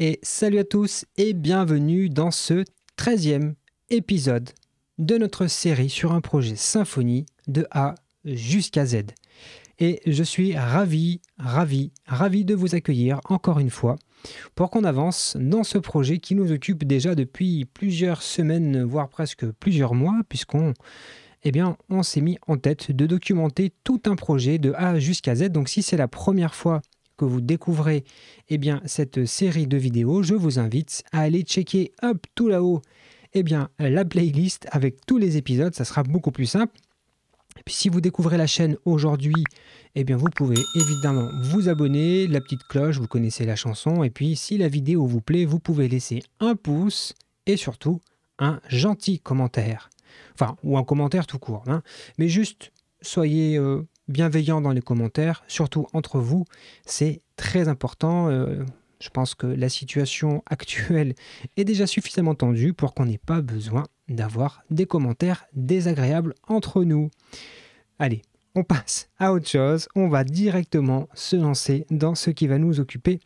Et salut à tous et bienvenue dans ce 13e épisode de notre série sur un projet Symfony de A jusqu'à Z. Et je suis ravi de vous accueillir encore une fois pour qu'on avance dans ce projet qui nous occupe déjà depuis plusieurs semaines, voire presque plusieurs mois, puisqu'on on s'est mis en tête de documenter tout un projet de A jusqu'à Z. Donc si c'est la première fois que vous découvrez cette série de vidéos, je vous invite à aller checker tout là-haut la playlist avec tous les épisodes, ça sera beaucoup plus simple. Et puis si vous découvrez la chaîne aujourd'hui, vous pouvez évidemment vous abonner, la petite cloche, vous connaissez la chanson, et puis si la vidéo vous plaît, vous pouvez laisser un pouce et surtout un gentil commentaire. Enfin, ou un commentaire tout court, hein. Mais juste soyez bienveillants dans les commentaires, surtout entre vous, c'est très important. Je pense que la situation actuelle est déjà suffisamment tendue pour qu'on n'ait pas besoin d'avoir des commentaires désagréables entre nous. Allez, on passe à autre chose, on va directement se lancer dans ce qui va nous occuper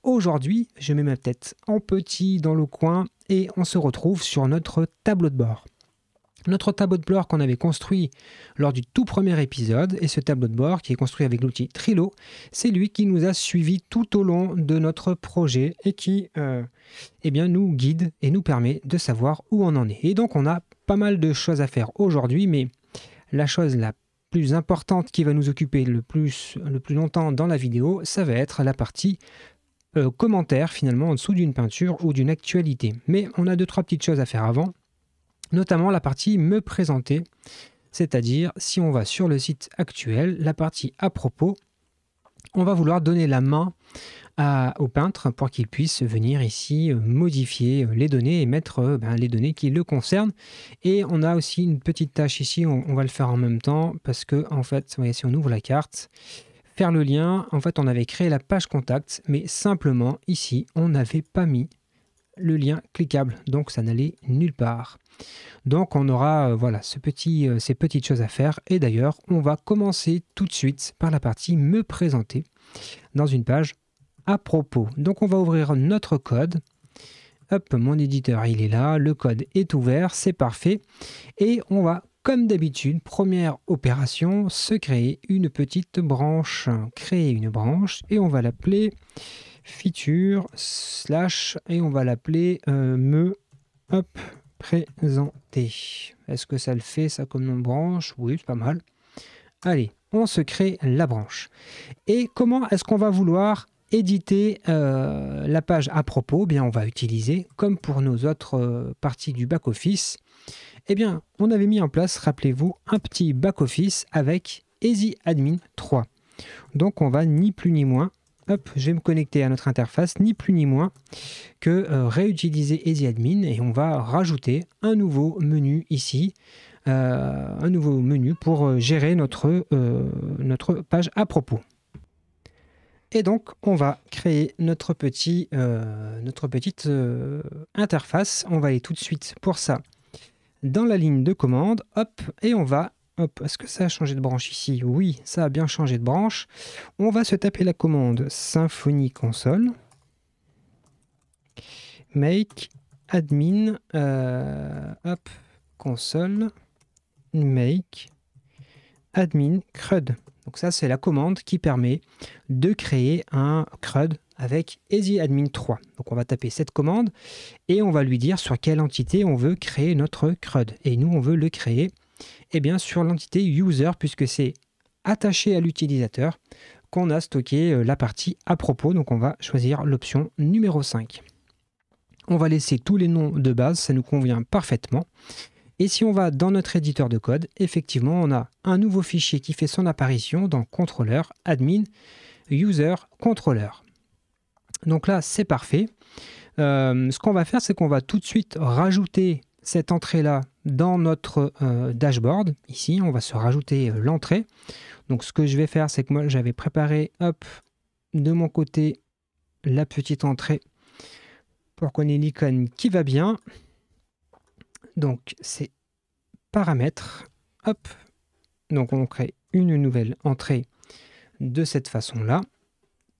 aujourd'hui. Je mets ma tête en petit dans le coin et on se retrouve sur notre tableau de bord. Notre tableau de bord qu'on avait construit lors du tout premier épisode, et ce tableau de bord qui est construit avec l'outil Trello, c'est lui qui nous a suivis tout au long de notre projet et qui nous guide et nous permet de savoir où on en est. Et donc on a pas mal de choses à faire aujourd'hui, mais la chose la plus importante qui va nous occuper le plus longtemps dans la vidéo, ça va être la partie commentaire finalement en dessous d'une peinture ou d'une actualité. Mais on a 2-3 petites choses à faire avant. Notamment la partie me présenter, c'est-à-dire si on va sur le site actuel, la partie à propos, on va vouloir donner la main au peintre pour qu'il puisse venir ici modifier les données et mettre les données qui le concernent. Et on a aussi une petite tâche ici, on va le faire en même temps parce que en fait, vous voyez, si on ouvre la carte, faire le lien, en fait on avait créé la page contact, mais simplement ici on n'avait pas mis le lien cliquable, donc ça n'allait nulle part. Donc on aura ces petites choses à faire, et d'ailleurs on va commencer tout de suite par la partie me présenter dans une page à propos. Donc on va ouvrir notre code. Hop, mon éditeur il est là, le code est ouvert, c'est parfait, et on va comme d'habitude, première opération, se créer une petite branche. Créer une branche et on va l'appeler feature / et on va l'appeler me présenter. Est-ce que ça le fait ça comme nom de branche? Oui, c'est pas mal. Allez, on se crée la branche. Et comment est-ce qu'on va vouloir éditer la page à propos? On va utiliser, comme pour nos autres parties du back-office, on avait mis en place, rappelez-vous, un petit back-office avec EasyAdmin 3. Donc on va ni plus ni moins, je vais me connecter à notre interface, ni plus ni moins que réutiliser EasyAdmin, et on va rajouter un nouveau menu ici, un nouveau menu pour gérer notre page à propos. Et donc on va créer notre petite interface. On va aller tout de suite pour ça dans la ligne de commande, et on va, est-ce que ça a changé de branche ici? Oui, ça a bien changé de branche. On va se taper la commande Symfony console, make admin, console, make admin CRUD. Donc ça, c'est la commande qui permet de créer un CRUD avec EasyAdmin 3. Donc on va taper cette commande et on va lui dire sur quelle entité on veut créer notre CRUD. Et nous, on veut le créer sur l'entité user, puisque c'est attaché à l'utilisateur qu'on a stocké la partie à propos. Donc on va choisir l'option numéro 5. On va laisser tous les noms de base, ça nous convient parfaitement. Et si on va dans notre éditeur de code, effectivement, on a un nouveau fichier qui fait son apparition dans contrôleur admin user controller. Donc là, c'est parfait. Ce qu'on va faire, c'est qu'on va tout de suite rajouter cette entrée-là dans notre dashboard. Ici, on va se rajouter l'entrée. Donc ce que je vais faire, c'est que moi, j'avais préparé de mon côté la petite entrée pour qu'on ait l'icône qui va bien. Donc c'est paramètres. Donc on crée une nouvelle entrée de cette façon-là.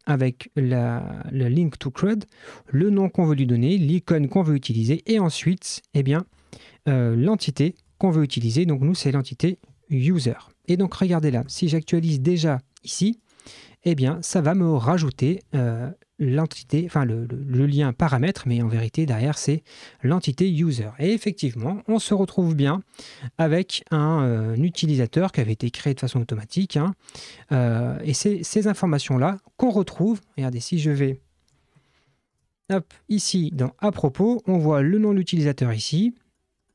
avec le link to CRUD, le nom qu'on veut lui donner, l'icône qu'on veut utiliser, et ensuite, eh bien, l'entité qu'on veut utiliser. Donc nous, c'est l'entité user. Et donc, regardez là, si j'actualise déjà ici, eh bien, ça va me rajouter l'entité, enfin le lien paramètre, mais en vérité, derrière, c'est l'entité user. Et effectivement, on se retrouve bien avec un utilisateur qui avait été créé de façon automatique. Hein, et c'est ces informations-là qu'on retrouve. Regardez, si je vais ici dans à propos, on voit le nom de l'utilisateur ici.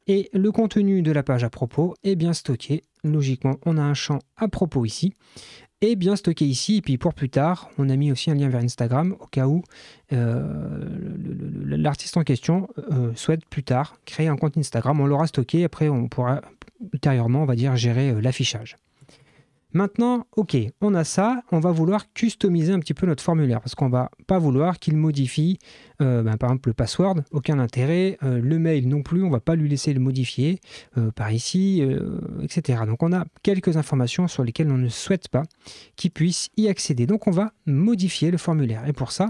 Et le contenu de la page à propos est bien stocké. Logiquement, on a un champ à propos ici. Et bien stocké ici, et puis pour plus tard, on a mis aussi un lien vers Instagram au cas où l'artiste en question souhaite plus tard créer un compte Instagram. On l'aura stocké, après on pourra ultérieurement, on va dire, gérer l'affichage. Maintenant, ok, on a ça, on va vouloir customiser un petit peu notre formulaire parce qu'on va pas vouloir qu'il modifie, par exemple, le password, aucun intérêt, le mail non plus, on va pas lui laisser le modifier par ici, etc. Donc on a quelques informations sur lesquelles on ne souhaite pas qu'il puisse y accéder. Donc on va modifier le formulaire et pour ça,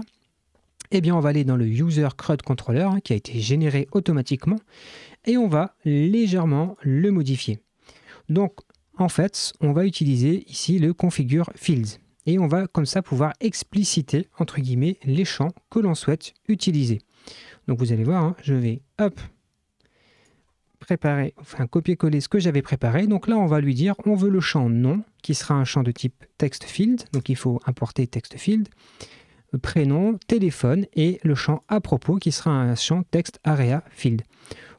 eh bien, on va aller dans le User CRUD Controller hein, qui a été généré automatiquement et on va légèrement le modifier. Donc, en fait, on va utiliser ici le configure fields et on va comme ça pouvoir expliciter entre guillemets les champs que l'on souhaite utiliser. Donc vous allez voir, hein, je vais préparer, enfin copier-coller ce que j'avais préparé. Donc là, on va lui dire, on veut le champ nom qui sera un champ de type text field. Donc il faut importer text field, prénom, téléphone et le champ à propos qui sera un champ text area field.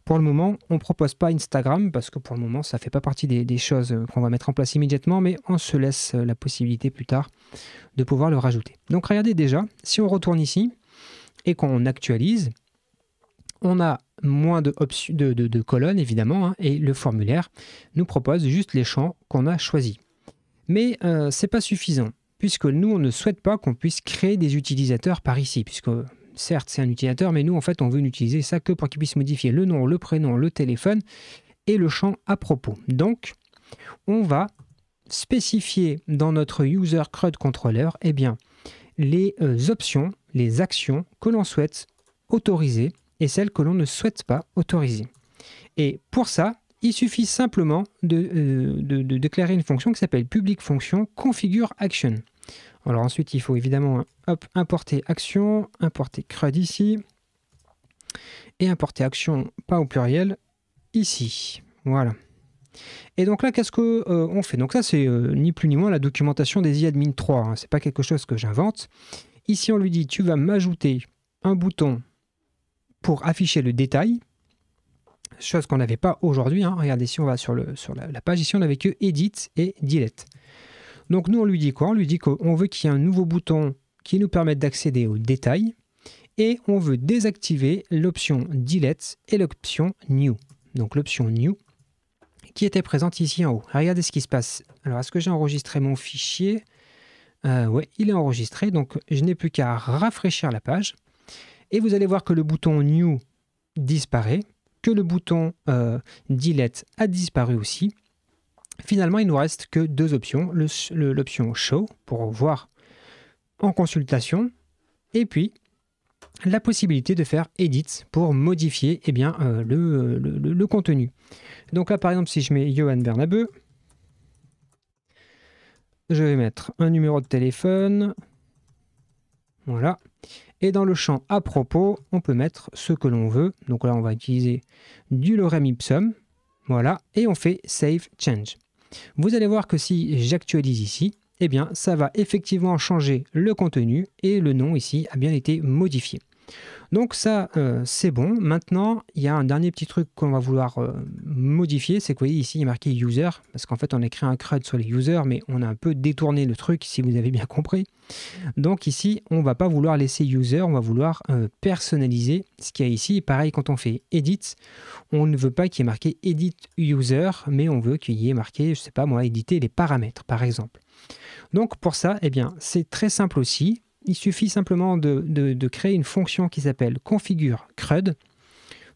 Pour le moment, on ne propose pas Instagram parce que pour le moment, ça ne fait pas partie des choses qu'on va mettre en place immédiatement, mais on se laisse la possibilité plus tard de pouvoir le rajouter. Donc regardez déjà, si on retourne ici et qu'on actualise, on a moins de colonnes évidemment, hein, et le formulaire nous propose juste les champs qu'on a choisis. Mais ce n'est pas suffisant, puisque nous, on ne souhaite pas qu'on puisse créer des utilisateurs par ici, puisque certes, c'est un utilisateur, mais nous, en fait, on veut n'utiliser ça que pour qu'il puisse modifier le nom, le prénom, le téléphone et le champ à propos. Donc, on va spécifier dans notre User CRUD Controller eh bien, les options, les actions que l'on souhaite autoriser et celles que l'on ne souhaite pas autoriser. Et pour ça, il suffit simplement de déclarer une fonction qui s'appelle public function configure action. Alors ensuite, il faut évidemment importer action, importer CRUD ici, et importer action, pas au pluriel, ici. Voilà. Et donc là, qu'est-ce qu'on fait? Donc ça, c'est ni plus ni moins la documentation des iAdmin 3. Hein. Ce n'est pas quelque chose que j'invente. Ici, on lui dit, tu vas m'ajouter un bouton pour afficher le détail, chose qu'on n'avait pas aujourd'hui. Hein. Regardez, si on va sur la page, ici, on n'avait que Edit et Delete. Donc nous, on lui dit quoi? On lui dit qu'on veut qu'il y ait un nouveau bouton qui nous permette d'accéder aux détails et on veut désactiver l'option Delete et l'option New. Donc l'option New qui était présente ici en haut. Regardez ce qui se passe. Alors, est-ce que j'ai enregistré mon fichier? Oui, il est enregistré. Donc, je n'ai plus qu'à rafraîchir la page. Et vous allez voir que le bouton New disparaît, que le bouton Delete a disparu aussi. Finalement, il ne nous reste que deux options. L'option Show pour voir en consultation et puis la possibilité de faire Edit pour modifier eh bien, le contenu. Donc là, par exemple, si je mets Johan Bernabeu, je vais mettre un numéro de téléphone. Voilà. Et dans le champ à propos, on peut mettre ce que l'on veut. Donc là, on va utiliser du lorem ipsum. Voilà. Et on fait Save Change. Vous allez voir que si j'actualise ici, eh bien, ça va effectivement changer le contenu et le nom ici a bien été modifié. Donc ça, c'est bon. Maintenant, il y a un dernier petit truc qu'on va vouloir modifier. C'est que vous voyez ici, il est marqué user, parce qu'en fait, on a créé un CRUD sur les users, mais on a un peu détourné le truc, si vous avez bien compris. Donc ici, on ne va pas vouloir laisser user, on va vouloir personnaliser ce qu'il y a ici. Pareil, quand on fait edit, on ne veut pas qu'il y ait marqué edit user, mais on veut qu'il y ait marqué, je ne sais pas moi, éditer les paramètres, par exemple. Donc pour ça, eh bien, c'est très simple aussi. Il suffit simplement de créer une fonction qui s'appelle configure CRUD.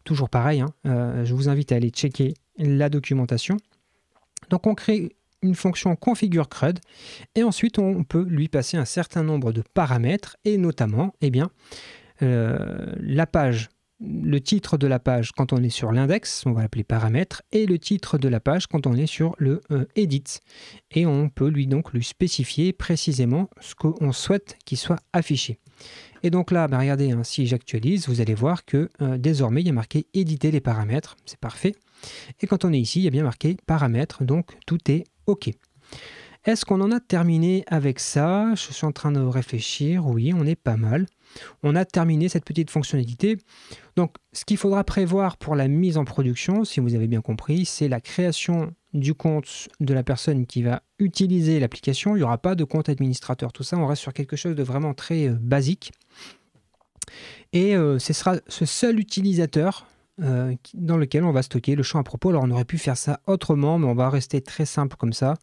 Toujours pareil, hein, je vous invite à aller checker la documentation. Donc on crée une fonction configure CRUD et ensuite on peut lui passer un certain nombre de paramètres et notamment la page, le titre de la page quand on est sur l'index, on va l'appeler paramètre, et le titre de la page quand on est sur le edit. Et on peut lui spécifier précisément ce qu'on souhaite qu'il soit affiché. Et donc là, regardez, hein, si j'actualise, vous allez voir que désormais, il y a marqué éditer les paramètres, c'est parfait. Et quand on est ici, il y a bien marqué paramètres, donc tout est OK. Est-ce qu'on en a terminé avec ça? Je suis en train de réfléchir. Oui, on est pas mal. On a terminé cette petite fonctionnalité. Donc, ce qu'il faudra prévoir pour la mise en production, si vous avez bien compris, c'est la création du compte de la personne qui va utiliser l'application. Il n'y aura pas de compte administrateur. Tout ça, on reste sur quelque chose de vraiment très basique. Et ce sera ce seul utilisateur dans lequel on va stocker le champ à propos. Alors on aurait pu faire ça autrement, mais on va rester très simple comme ça.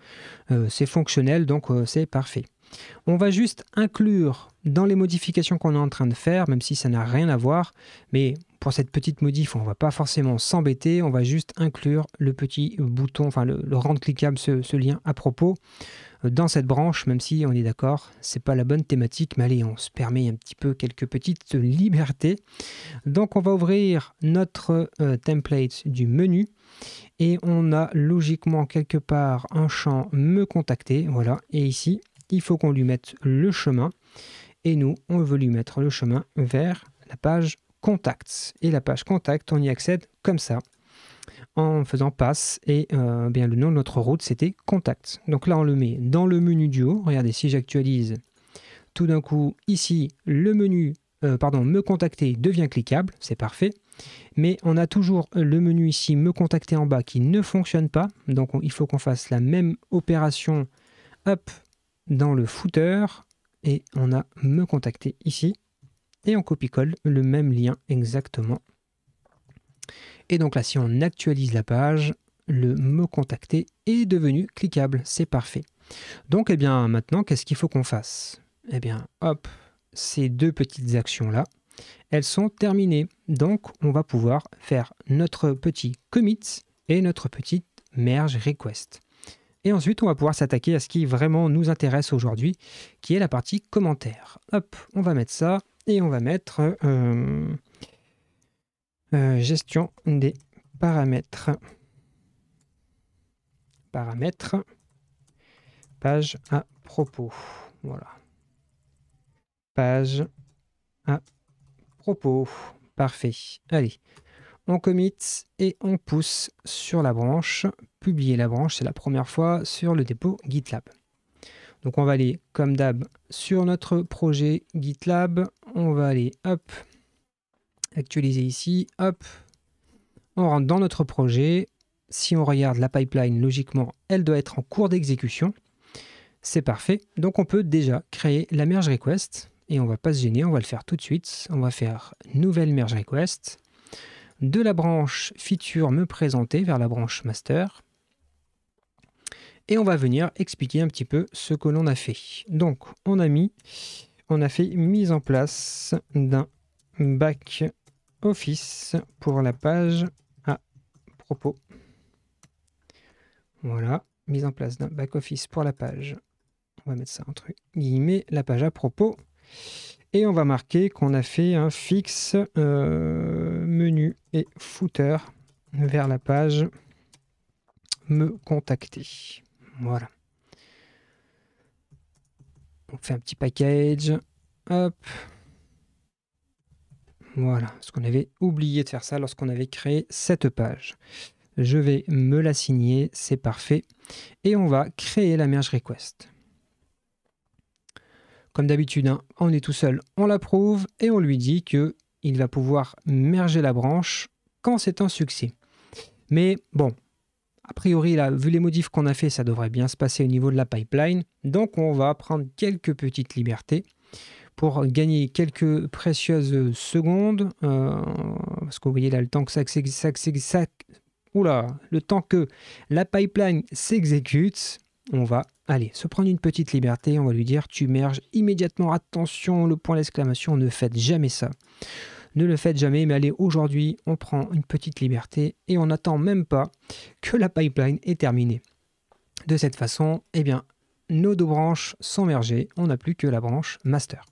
C'est fonctionnel, donc c'est parfait. On va juste inclure dans les modifications qu'on est en train de faire, même si ça n'a rien à voir, mais pour cette petite modif, on ne va pas forcément s'embêter, on va juste inclure le petit bouton, enfin le rendre cliquable, ce lien à propos, dans cette branche, même si on est d'accord, c'est pas la bonne thématique, mais allez, on se permet un petit peu quelques petites libertés. Donc on va ouvrir notre template du menu et on a logiquement quelque part un champ me contacter, voilà, et ici il faut qu'on lui mette le chemin et nous on veut lui mettre le chemin vers la page contacts, et la page contact on y accède comme ça en faisant passe et bien le nom de notre route c'était contact. Donc là on le met dans le menu du haut. Regardez, si j'actualise, tout d'un coup ici le menu me contacter devient cliquable, c'est parfait, mais on a toujours le menu ici me contacter en bas qui ne fonctionne pas, donc il faut qu'on fasse la même opération hop dans le footer et on a me contacter ici et on copie-colle le même lien exactement. Et donc là, si on actualise la page, le me contacter est devenu cliquable. C'est parfait. Donc, maintenant, qu'est-ce qu'il faut qu'on fasse? Hop, ces deux petites actions-là, elles sont terminées. Donc, on va pouvoir faire notre petit commit et notre petite merge request. Et ensuite, on va pouvoir s'attaquer à ce qui vraiment nous intéresse aujourd'hui, qui est la partie commentaires. Hop, on va mettre ça et on va mettre... gestion des paramètres. Page à propos. Voilà. Page à propos. Parfait. Allez, on commit et on pousse sur la branche. Publier la branche, c'est la première fois sur le dépôt GitLab. Donc on va aller comme d'hab sur notre projet GitLab. On va aller hop. Actualiser ici, hop, on rentre dans notre projet. Si on regarde la pipeline, logiquement, elle doit être en cours d'exécution. C'est parfait. Donc on peut déjà créer la merge request et on ne va pas se gêner, on va le faire tout de suite. On va faire nouvelle merge request de la branche feature me présenter vers la branche master. Et on va venir expliquer un petit peu ce que l'on a fait. Donc on a fait mise en place d'un back office pour la page à propos. Voilà, mise en place d'un back office pour la page. On va mettre ça entre guillemets, la page à propos. Et on va marquer qu'on a fait un fixe menu et footer vers la page me contacter. Voilà. On fait un petit package. Hop. Voilà, parce qu'on avait oublié de faire ça lorsqu'on avait créé cette page. Je vais me la signer, c'est parfait. Et on va créer la merge request. Comme d'habitude, hein, on est tout seul, on l'approuve et on lui dit qu'il va pouvoir merger la branche quand c'est un succès. Mais bon, a priori, là, vu les modifs qu'on a fait, ça devrait bien se passer au niveau de la pipeline. Donc on va prendre quelques petites libertés pour gagner quelques précieuses secondes, parce que vous voyez là, le temps que le temps que la pipeline s'exécute, on va se prendre une petite liberté, on va lui dire tu merges immédiatement, attention, le point d'exclamation, ne faites jamais ça. Ne le faites jamais, mais allez, aujourd'hui, on prend une petite liberté et on n'attend même pas que la pipeline est terminée. De cette façon, eh bien, nos deux branches sont mergées, on n'a plus que la branche master.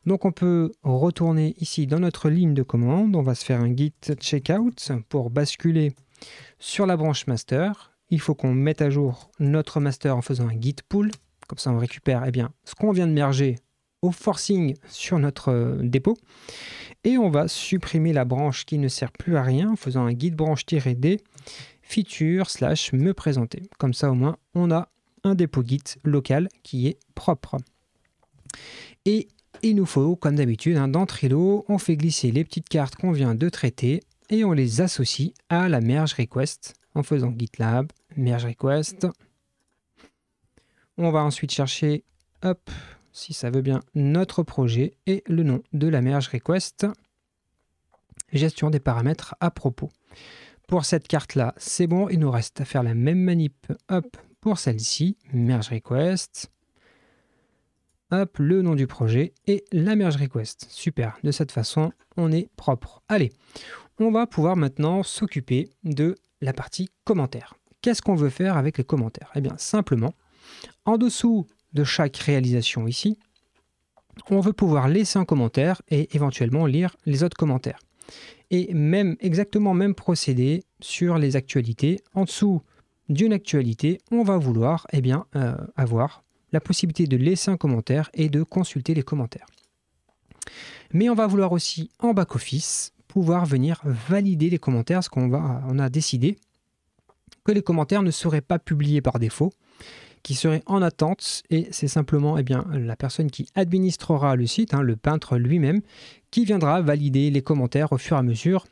Donc on peut retourner ici dans notre ligne de commande, on va se faire un git checkout pour basculer sur la branche master. Il faut qu'on mette à jour notre master en faisant un git pull, comme ça on récupère eh bien, ce qu'on vient de merger au forcing sur notre dépôt. Et on va supprimer la branche qui ne sert plus à rien en faisant un git branche-d feature / me présenter. Comme ça au moins on a un dépôt git local qui est propre. Et il nous faut, comme d'habitude, dans Trello, on fait glisser les petites cartes qu'on vient de traiter et on les associe à la merge request en faisant GitLab, merge request. On va ensuite chercher, hop, si ça veut bien, notre projet et le nom de la merge request. Gestion des paramètres à propos. Pour cette carte-là, c'est bon, il nous reste à faire la même manip, hop, pour celle-ci, merge request. Hop, le nom du projet et la merge request. Super, de cette façon, on est propre. Allez, on va pouvoir maintenant s'occuper de la partie commentaires. Qu'est-ce qu'on veut faire avec les commentaires? Eh bien, simplement, en dessous de chaque réalisation ici, on veut pouvoir laisser un commentaire et éventuellement lire les autres commentaires. Et même, exactement même procédé sur les actualités. En dessous d'une actualité, on va vouloir eh bien, avoir la possibilité de laisser un commentaire et de consulter les commentaires. Mais on va vouloir aussi, en back-office, pouvoir venir valider les commentaires, parce qu'on a décidé que les commentaires ne seraient pas publiés par défaut, qui seraient en attente, et c'est simplement eh bien, la personne qui administrera le site, le peintre lui-même, qui viendra valider les commentaires au fur et à mesure.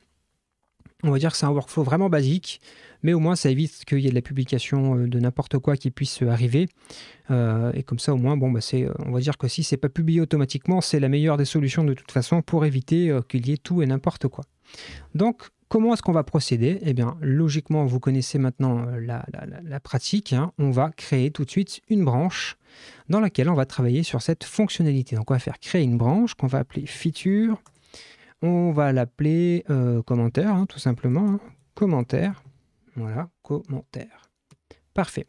On va dire que c'est un workflow vraiment basique, mais au moins ça évite qu'il y ait de la publication de n'importe quoi qui puisse arriver. Et comme ça, au moins, bon, on va dire que si c'est pas publié automatiquement, c'est la meilleure des solutions de toute façon pour éviter qu'il y ait tout et n'importe quoi. Donc, comment est-ce qu'on va procéder? Eh bien, logiquement, vous connaissez maintenant la pratique. On va créer tout de suite une branche dans laquelle on va travailler sur cette fonctionnalité. Donc, on va faire créer une branche qu'on va appeler feature. On va l'appeler commentaire, tout simplement. Commentaire. Voilà, commentaire. Parfait.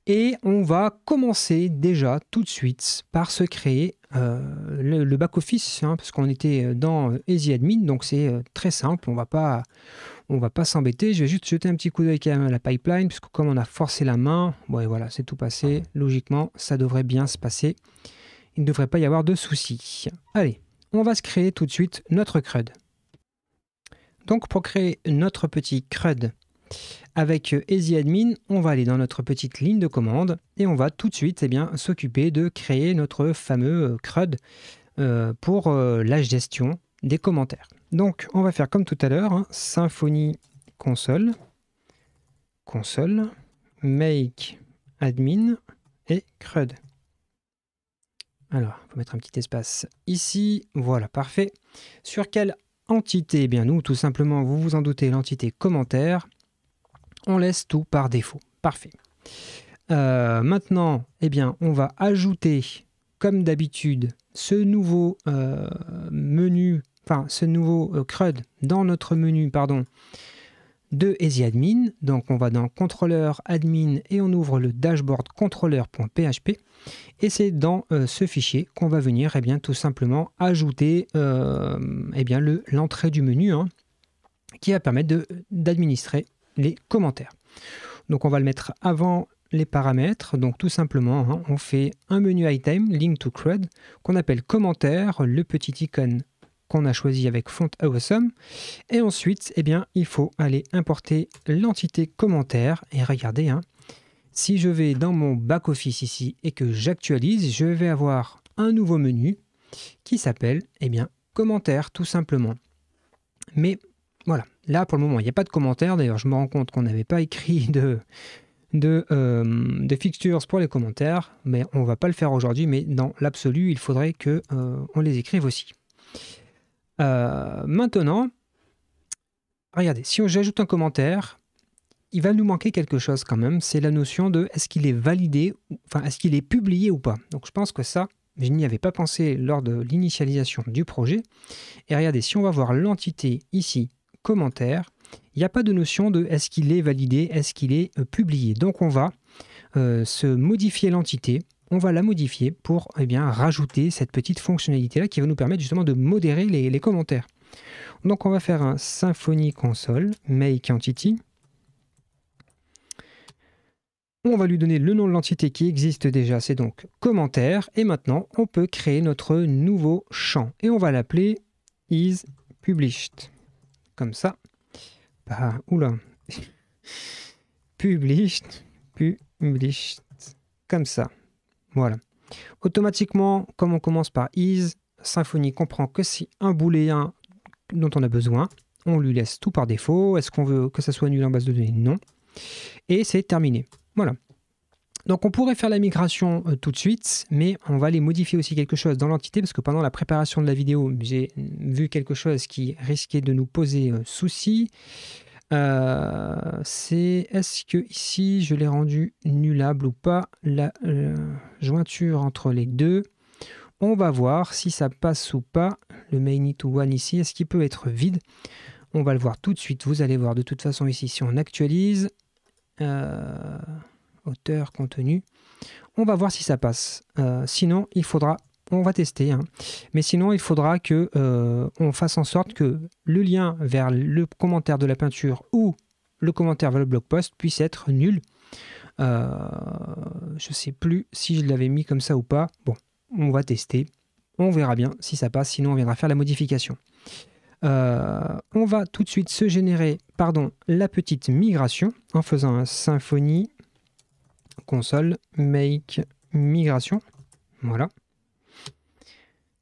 Et on va commencer déjà tout de suite par se créer le back-office, parce qu'on était dans EasyAdmin, donc c'est très simple, on va pas s'embêter. Je vais juste jeter un petit coup d'œil quand même à la pipeline, puisque comme on a forcé la main, bon, et voilà, c'est tout passé. Logiquement, ça devrait bien se passer. Il ne devrait pas y avoir de soucis. Allez, on va se créer tout de suite notre CRUD. Donc pour créer notre petit CRUD avec EasyAdmin, on va aller dans notre petite ligne de commande et on va tout de suite s'occuper de créer notre fameux CRUD pour la gestion des commentaires. Donc on va faire comme tout à l'heure, Symfony console, make admin et CRUD. Alors, il faut mettre un petit espace ici, voilà, parfait. Sur quelle entité? Eh bien, nous, tout simplement, vous vous en doutez, l'entité commentaire. On laisse tout par défaut. Parfait. Maintenant, eh bien, on va ajouter, comme d'habitude, ce nouveau menu, enfin, ce nouveau CRUD dans notre menu, de EasyAdmin. Donc, on va dans contrôleur admin et on ouvre le dashboard controller.php. Et c'est dans ce fichier qu'on va venir tout simplement ajouter l'entrée du menu qui va permettre d'administrer les commentaires. Donc on va le mettre avant les paramètres. Donc tout simplement, on fait un menu item, link to CRUD, qu'on appelle commentaire, le petit icône qu'on a choisi avec font awesome. Et ensuite, il faut aller importer l'entité commentaire. Et regardez, si je vais dans mon back-office ici et que j'actualise, je vais avoir un nouveau menu qui s'appelle commentaire tout simplement. Mais voilà, là pour le moment il n'y a pas de commentaire. D'ailleurs je me rends compte qu'on n'avait pas écrit de fixtures pour les commentaires, mais on ne va pas le faire aujourd'hui, mais dans l'absolu il faudrait qu'on les écrive aussi. Maintenant, regardez, si j'ajoute un commentaire, il va nous manquer quelque chose quand même, c'est la notion de est-ce qu'il est validé, enfin est-ce qu'il est publié ou pas. Donc je pense que ça, je n'y avais pas pensé lors de l'initialisation du projet. Et regardez, si on va voir l'entité ici, commentaire, il n'y a pas de notion de est-ce qu'il est validé, est-ce qu'il est publié. Donc on va se modifier l'entité, on va la modifier pour rajouter cette petite fonctionnalité-là qui va nous permettre justement de modérer les commentaires. Donc on va faire un Symfony console make entity. On va lui donner le nom de l'entité qui existe déjà, c'est donc commentaire. Et maintenant, on peut créer notre nouveau champ. Et on va l'appeler isPublished. Comme ça. Ah, oula. Published. Comme ça. Voilà. Automatiquement, comme on commence par is, Symfony comprend que c'est un booléen dont on a besoin. On lui laisse tout par défaut. Est-ce qu'on veut que ça soit nul en base de données? Non. Et c'est terminé. Voilà. Donc on pourrait faire la migration tout de suite, mais on va aller modifier aussi quelque chose dans l'entité, parce que pendant la préparation de la vidéo, j'ai vu quelque chose qui risquait de nous poser souci. C'est est-ce que ici je l'ai rendu nullable ou pas, la jointure entre les deux. On va voir si ça passe ou pas. Le main to one ici, est-ce qu'il peut être vide? On va le voir tout de suite. Vous allez voir de toute façon ici, si on actualise auteur, contenu, on va voir si ça passe. Sinon, il faudra, on va tester, hein, mais sinon, il faudra que on fasse en sorte que le lien vers le commentaire de la peinture ou le commentaire vers le blog post puisse être nul. Je ne sais plus si je l'avais mis comme ça ou pas. Bon, on va tester. On verra bien si ça passe, sinon on viendra faire la modification. On va tout de suite se générer la petite migration en faisant un Symfony console make migration. Voilà.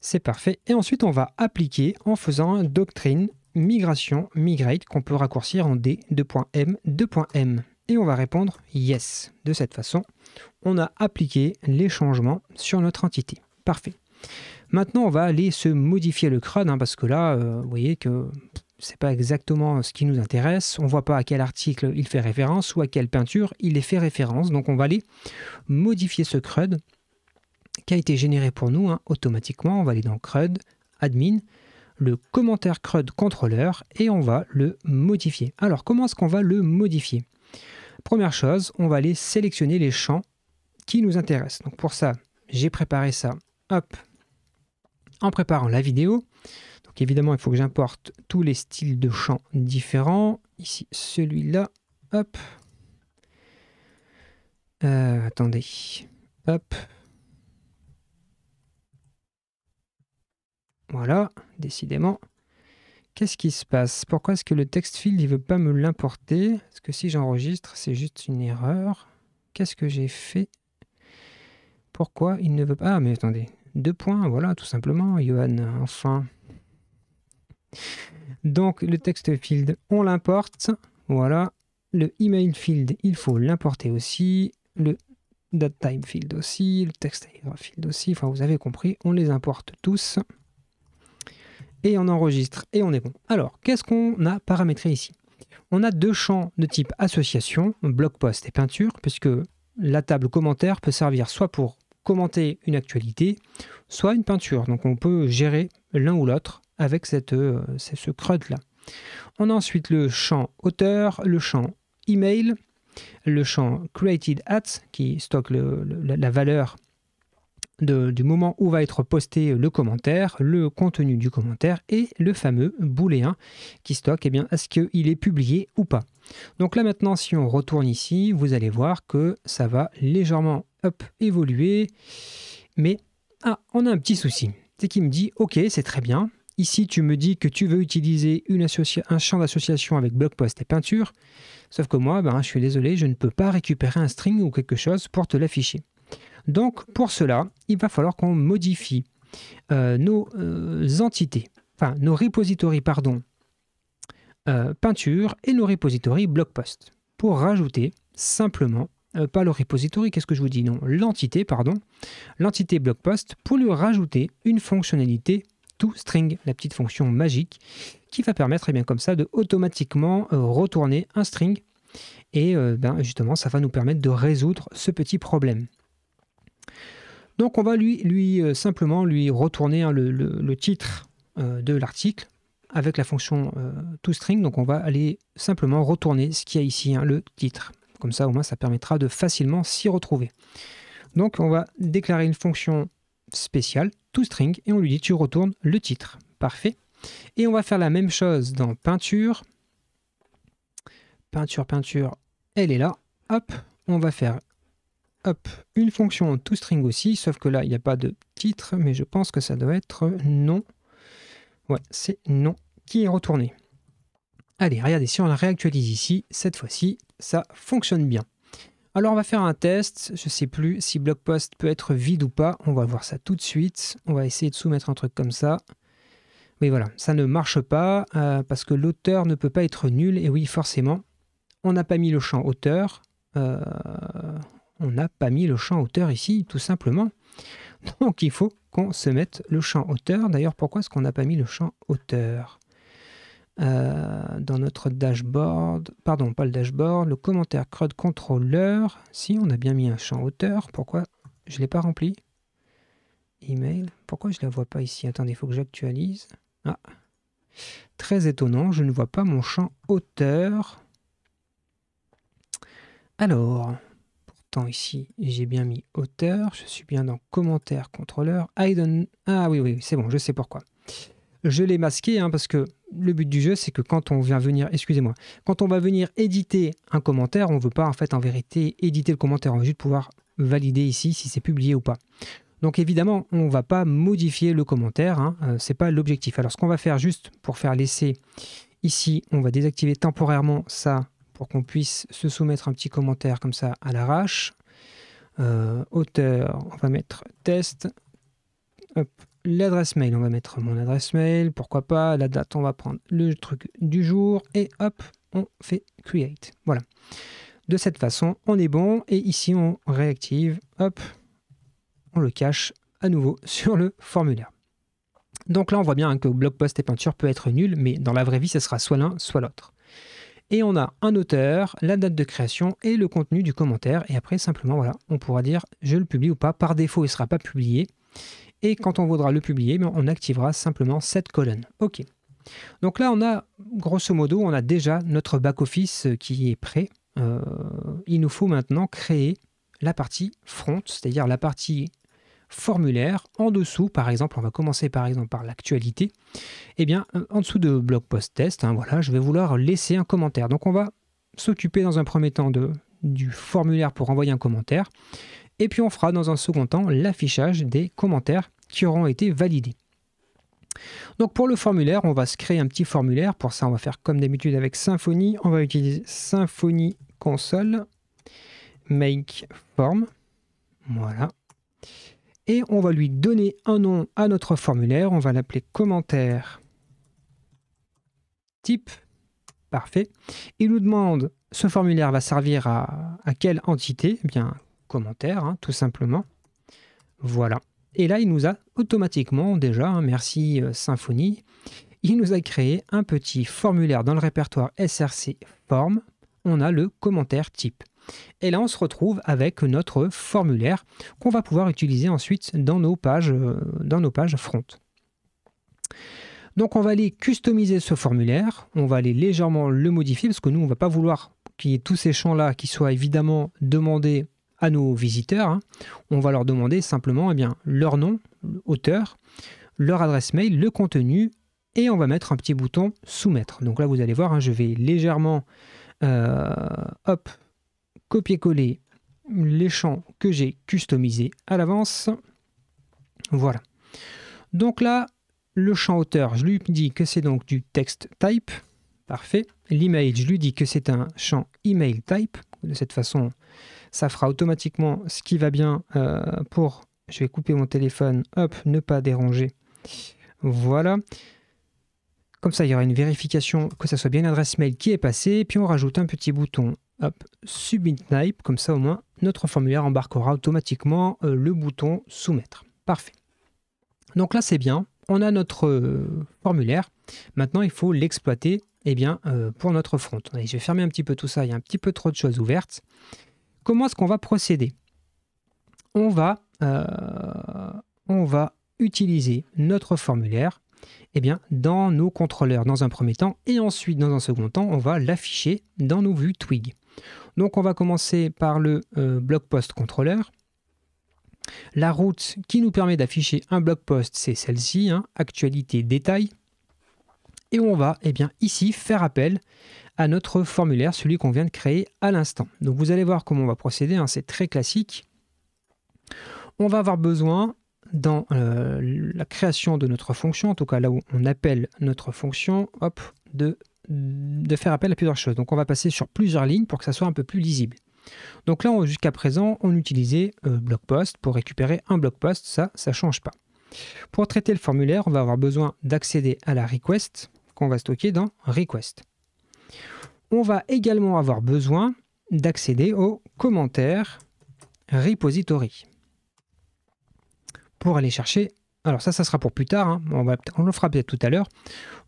C'est parfait. Et ensuite, on va appliquer en faisant un doctrine migration migrate qu'on peut raccourcir en D2.M. Et on va répondre yes. De cette façon, on a appliqué les changements sur notre entité. Parfait. Maintenant, on va aller se modifier le CRUD, hein, parce que là, vous voyez que c'est pas exactement ce qui nous intéresse. On voit pas à quel article il fait référence ou à quelle peinture il est fait référence. Donc, on va aller modifier ce CRUD qui a été généré pour nous automatiquement. On va aller dans CRUD, admin, le commentaire CRUD contrôleur et on va le modifier. Alors, comment est-ce qu'on va le modifier? Première chose, on va aller sélectionner les champs qui nous intéressent. Donc, pour ça, j'ai préparé ça, hop, en préparant la vidéo. Donc évidemment, il faut que j'importe tous les styles de champs différents. Ici, celui-là, hop. Attendez, hop. Voilà, décidément. Qu'est-ce qui se passe? Pourquoi est-ce que le text field ne veut pas me l'importer? Est-ce que si j'enregistre, c'est juste une erreur? Qu'est-ce que j'ai fait? Pourquoi il ne veut pas... Ah, mais attendez. 2 points, voilà, tout simplement, Johan, enfin. Donc, le text field, on l'importe, voilà. Le email field, il faut l'importer aussi. Le datetime field aussi, le text field aussi. Enfin, vous avez compris, on les importe tous. Et on enregistre, et on est bon. Alors, qu'est-ce qu'on a paramétré ici? On a 2 champs de type association, blog post et peinture, puisque la table commentaire peut servir soit pour commenter une actualité, soit une peinture. Donc on peut gérer l'un ou l'autre avec ce CRUD-là. On a ensuite le champ auteur, le champ email, le champ created at, qui stocke la valeur du moment où va être posté le commentaire, le contenu du commentaire, et le fameux booléen qui stocke est-ce qu'il est publié ou pas. Donc là maintenant, si on retourne ici, vous allez voir que ça va légèrement évoluer, mais on a un petit souci. C'est qu'il me dit, ok, c'est très bien, ici tu me dis que tu veux utiliser un champ d'association avec blog post et peinture, sauf que moi, je suis désolé, je ne peux pas récupérer un string ou quelque chose pour te l'afficher. Donc pour cela, il va falloir qu'on modifie nos entités, enfin nos repositories, peinture et nos repositories blog post, pour rajouter simplement pas le repository, qu'est-ce que je vous dis? Non, l'entité blog post, pour lui rajouter une fonctionnalité toString, la petite fonction magique qui va permettre comme ça de automatiquement retourner un string. Et justement, ça va nous permettre de résoudre ce petit problème. Donc on va simplement lui retourner le titre de l'article, avec la fonction toString. Donc on va aller simplement retourner ce qu'il y a ici, hein, le titre. Comme ça, au moins, ça permettra de facilement s'y retrouver. Donc on va déclarer une fonction spéciale, toString, et on lui dit tu retournes le titre. Parfait. Et on va faire la même chose dans peinture. Peinture, elle est là. Hop, on va faire une fonction toString aussi, sauf que là, il n'y a pas de titre, mais je pense que ça doit être non. Ouais, c'est non qui est retourné. Allez, regardez, si on réactualise ici, cette fois-ci, ça fonctionne bien. Alors, on va faire un test. Je ne sais plus si bloc post peut être vide ou pas. On va voir ça tout de suite. On va essayer de soumettre un truc comme ça. Oui, voilà, ça ne marche pas parce que l'auteur ne peut pas être nul. Et oui, forcément, on n'a pas mis le champ auteur. On n'a pas mis le champ auteur ici, tout simplement. Donc, il faut qu'on se mette le champ auteur. D'ailleurs, pourquoi est-ce qu'on n'a pas mis le champ auteur dans notre dashboard, pardon, pas le dashboard, le commentaire CRUD controller. Si, on a bien mis un champ auteur. Pourquoi je ne l'ai pas rempli? Email. Pourquoi je ne la vois pas ici? Attendez, il faut que j'actualise. Ah, très étonnant, je ne vois pas mon champ auteur. Alors, pourtant ici, j'ai bien mis auteur. Je suis bien dans commentaire controller. Ah oui, c'est bon, je sais pourquoi. Je l'ai masqué hein, parce que le but du jeu, c'est que quand on vient venir, excusez-moi, quand on va venir éditer un commentaire, on ne veut pas en fait en vérité éditer le commentaire, on veut juste pouvoir valider ici si c'est publié ou pas. Donc évidemment, on ne va pas modifier le commentaire, hein, ce n'est pas l'objectif. Alors ce qu'on va faire juste pour faire l'essai, ici, on va désactiver temporairement ça pour qu'on puisse se soumettre un petit commentaire comme ça à l'arrache. Auteur, on va mettre test. Hop. L'adresse mail, on va mettre mon adresse mail, pourquoi pas, la date, on va prendre le truc du jour, et hop, on fait create. Voilà. De cette façon, on est bon, et ici, on réactive, hop, on le cache à nouveau sur le formulaire. Donc là, on voit bien hein, que blog post et peinture peut être nul, mais dans la vraie vie, ce sera soit l'un, soit l'autre. Et on a un auteur, la date de création et le contenu du commentaire, et après, simplement, voilà, on pourra dire je le publie ou pas. Par défaut, il ne sera pas publié. Et quand on voudra le publier, on activera simplement cette colonne. OK. Donc là, on a, grosso modo, on a déjà notre back-office qui est prêt. Il nous faut maintenant créer la partie front, c'est-à-dire la partie formulaire. En dessous, par exemple, on va commencer par exemple par l'actualité. Eh bien, en dessous de blog post test, hein, voilà, je vais vouloir laisser un commentaire. Donc on va s'occuper dans un premier temps du formulaire pour envoyer un commentaire. Et puis on fera dans un second temps l'affichage des commentaires qui auront été validés. Donc pour le formulaire, on va se créer un petit formulaire. Pour ça, on va faire comme d'habitude avec Symfony. On va utiliser Symfony console, make form. Voilà. Et on va lui donner un nom à notre formulaire. On va l'appeler commentaire type. Parfait. Il nous demande, ce formulaire va servir à quelle entité? Eh bien, commentaire, hein, tout simplement. Voilà. Et là, il nous a automatiquement déjà, hein, merci Symfony, il nous a créé un petit formulaire dans le répertoire SRC Form. On a le commentaire type. Et là, on se retrouve avec notre formulaire qu'on va pouvoir utiliser ensuite dans nos pages front. Donc, on va aller customiser ce formulaire. On va aller légèrement le modifier parce que nous, on ne va pas vouloir qu'il y ait tous ces champs-là qui soient évidemment demandés à nos visiteurs. Hein. On va leur demander simplement leur nom, auteur, leur adresse mail, le contenu, et on va mettre un petit bouton soumettre. Donc là, vous allez voir, hein, je vais légèrement copier-coller les champs que j'ai customisés à l'avance. Voilà. Donc là, le champ auteur, je lui dis que c'est donc du text type. Parfait. L'email, je lui dis que c'est un champ email type. De cette façon, ça fera automatiquement ce qui va bien pour... Je vais couper mon téléphone. Hop, ne pas déranger. Voilà. Comme ça, il y aura une vérification que ça soit bien l'adresse mail qui est passée. Puis on rajoute un petit bouton hop, Submit Type. Comme ça, au moins, notre formulaire embarquera automatiquement le bouton Soumettre. Parfait. Donc là, c'est bien. On a notre formulaire. Maintenant, il faut l'exploiter pour notre front. Allez, je vais fermer un petit peu tout ça. Il y a un petit peu trop de choses ouvertes. Comment est-ce qu'on va procéder? On va utiliser notre formulaire eh bien, dans nos contrôleurs dans un premier temps, et ensuite, dans un second temps, on va l'afficher dans nos vues Twig. Donc, on va commencer par le blog post contrôleur. La route qui nous permet d'afficher un blog post, c'est celle-ci, hein, actualité détail. Et on va, eh bien, ici, faire appel à notre formulaire, celui qu'on vient de créer à l'instant. Donc, vous allez voir comment on va procéder, hein, c'est très classique. On va avoir besoin, dans la création de notre fonction, en tout cas là où on appelle notre fonction, hop, de faire appel à plusieurs choses. Donc on va passer sur plusieurs lignes pour que ça soit un peu plus lisible. Donc là, jusqu'à présent, on utilisait blog post pour récupérer un blog post, ça ne change pas. Pour traiter le formulaire, on va avoir besoin d'accéder à la request qu'on va stocker dans request. On va également avoir besoin d'accéder au commentaire repository. Pour aller chercher, alors ça sera pour plus tard, hein, on le fera peut-être tout à l'heure,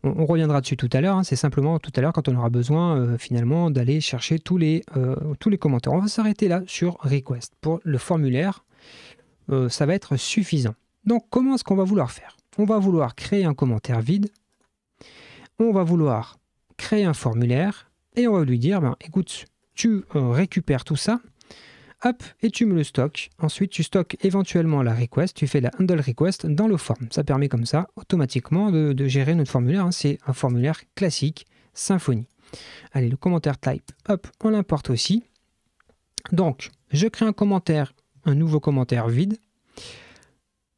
on reviendra dessus tout à l'heure, hein, c'est simplement tout à l'heure quand on aura besoin finalement d'aller chercher tous les commentaires. On va s'arrêter là sur request. Pour le formulaire, ça va être suffisant. Donc comment est-ce qu'on va vouloir faire? On va vouloir créer un commentaire vide, on va vouloir créer un formulaire, et on va lui dire, ben, écoute, tu récupères tout ça, hop, et tu me le stockes. Ensuite, tu stockes éventuellement la request, tu fais la handle request dans le form. Ça permet comme ça, automatiquement, de gérer notre formulaire. Hein. C'est un formulaire classique Symfony. Allez, le commentaire type, hop, on l'importe aussi. Donc, je crée un nouveau commentaire vide.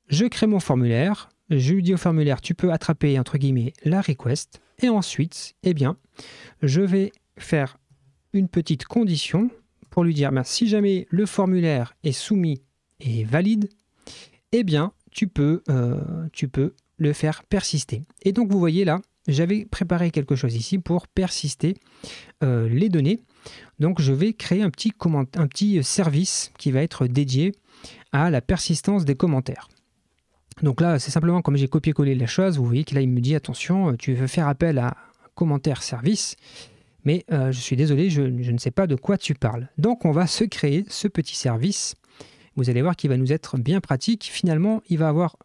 Je crée mon formulaire. Je lui dis au formulaire, tu peux attraper, entre guillemets, la request. Et ensuite, eh bien, je vais faire une petite condition pour lui dire, ben, si jamais le formulaire est soumis et valide, eh bien, tu peux le faire persister. Et donc, vous voyez là, j'avais préparé quelque chose ici pour persister les données. Donc, je vais créer un petit service qui va être dédié à la persistance des commentaires. Donc là, c'est simplement comme j'ai copié-collé la chose, vous voyez que là, il me dit, attention, tu veux faire appel à un commentaire service. Mais je suis désolé, je ne sais pas de quoi tu parles. Donc, on va se créer ce petit service. Vous allez voir qu'il va nous être bien pratique. Finalement, il va avoir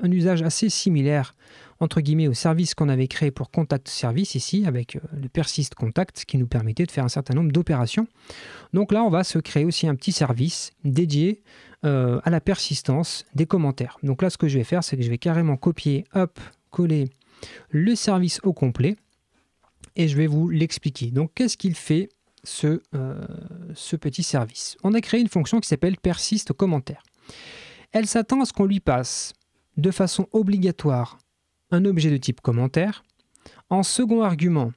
un usage assez similaire, entre guillemets, au service qu'on avait créé pour Contact Service ici, avec le Persist Contact, qui nous permettait de faire un certain nombre d'opérations. Donc là, on va se créer aussi un petit service dédié à la persistance des commentaires. Donc là, ce que je vais faire, c'est que je vais carrément copier, hop, coller le service au complet. Et je vais vous l'expliquer. Donc, qu'est-ce qu'il fait, ce petit service? On a créé une fonction qui s'appelle persist commentaire. Elle s'attend à ce qu'on lui passe de façon obligatoire un objet de type commentaire. En second argument,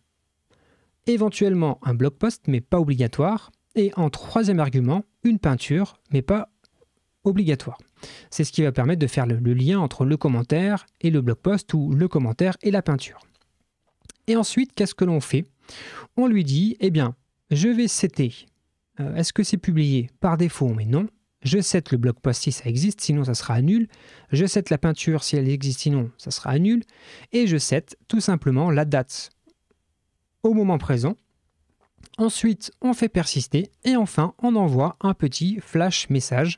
éventuellement un blog post, mais pas obligatoire. Et en troisième argument, une peinture, mais pas obligatoire. C'est ce qui va permettre de faire le lien entre le commentaire et le blog post ou le commentaire et la peinture. Et ensuite, qu'est-ce que l'on fait? On lui dit, eh bien, je vais setter. Est-ce que c'est publié par défaut? Mais non. Je set le blog post si ça existe, sinon ça sera nul. Je set la peinture si elle existe, sinon ça sera nul. Et je set tout simplement la date au moment présent. Ensuite, on fait persister. Et enfin, on envoie un petit flash message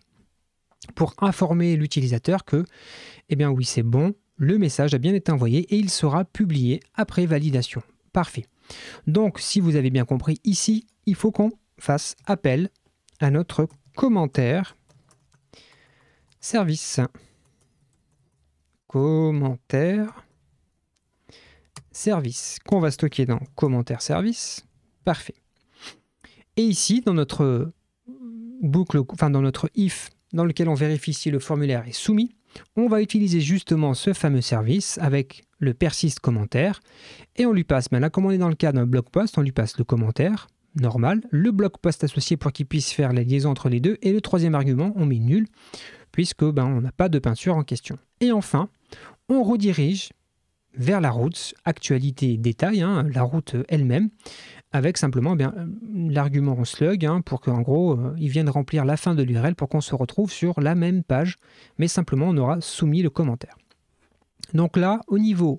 pour informer l'utilisateur que, eh bien oui, c'est bon. Le message a bien été envoyé et il sera publié après validation. Parfait. Donc, si vous avez bien compris, ici, il faut qu'on fasse appel à notre commentaire service. Commentaire service, qu'on va stocker dans commentaire service. Parfait. Et ici, dans notre boucle, enfin dans notre if, dans lequel on vérifie si le formulaire est soumis, on va utiliser justement ce fameux service avec le persist commentaire et on lui passe, là comme on est dans le cas d'un blog post, on lui passe le commentaire normal, le blog post associé pour qu'il puisse faire la liaison entre les deux et le troisième argument, on met nul puisque on n'a pas de peinture en question. Et enfin, on redirige vers la route actualité détail, la route elle-même, avec simplement l'argument slug pour qu'en gros, il vienne remplir la fin de l'URL pour qu'on se retrouve sur la même page, mais simplement on aura soumis le commentaire. Donc là, au niveau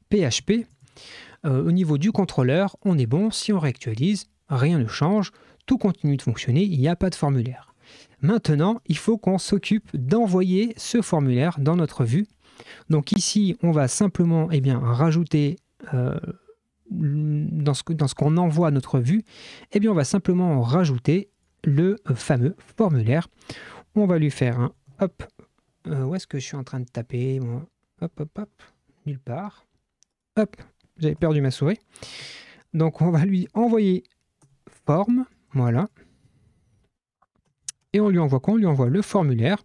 PHP, au niveau du contrôleur, on est bon. Si on réactualise, rien ne change, tout continue de fonctionner, il n'y a pas de formulaire. Maintenant, il faut qu'on s'occupe d'envoyer ce formulaire dans notre vue Donc ici, on va simplement rajouter dans ce qu'on envoie à notre vue, on va simplement rajouter le fameux formulaire. On va lui faire un hop. Où est-ce que je suis en train de taper moi? Hop, hop, hop. Nulle part. Hop, j'avais perdu ma souris. Donc on va lui envoyer forme. Voilà. Et on lui envoie quoi? On lui envoie le formulaire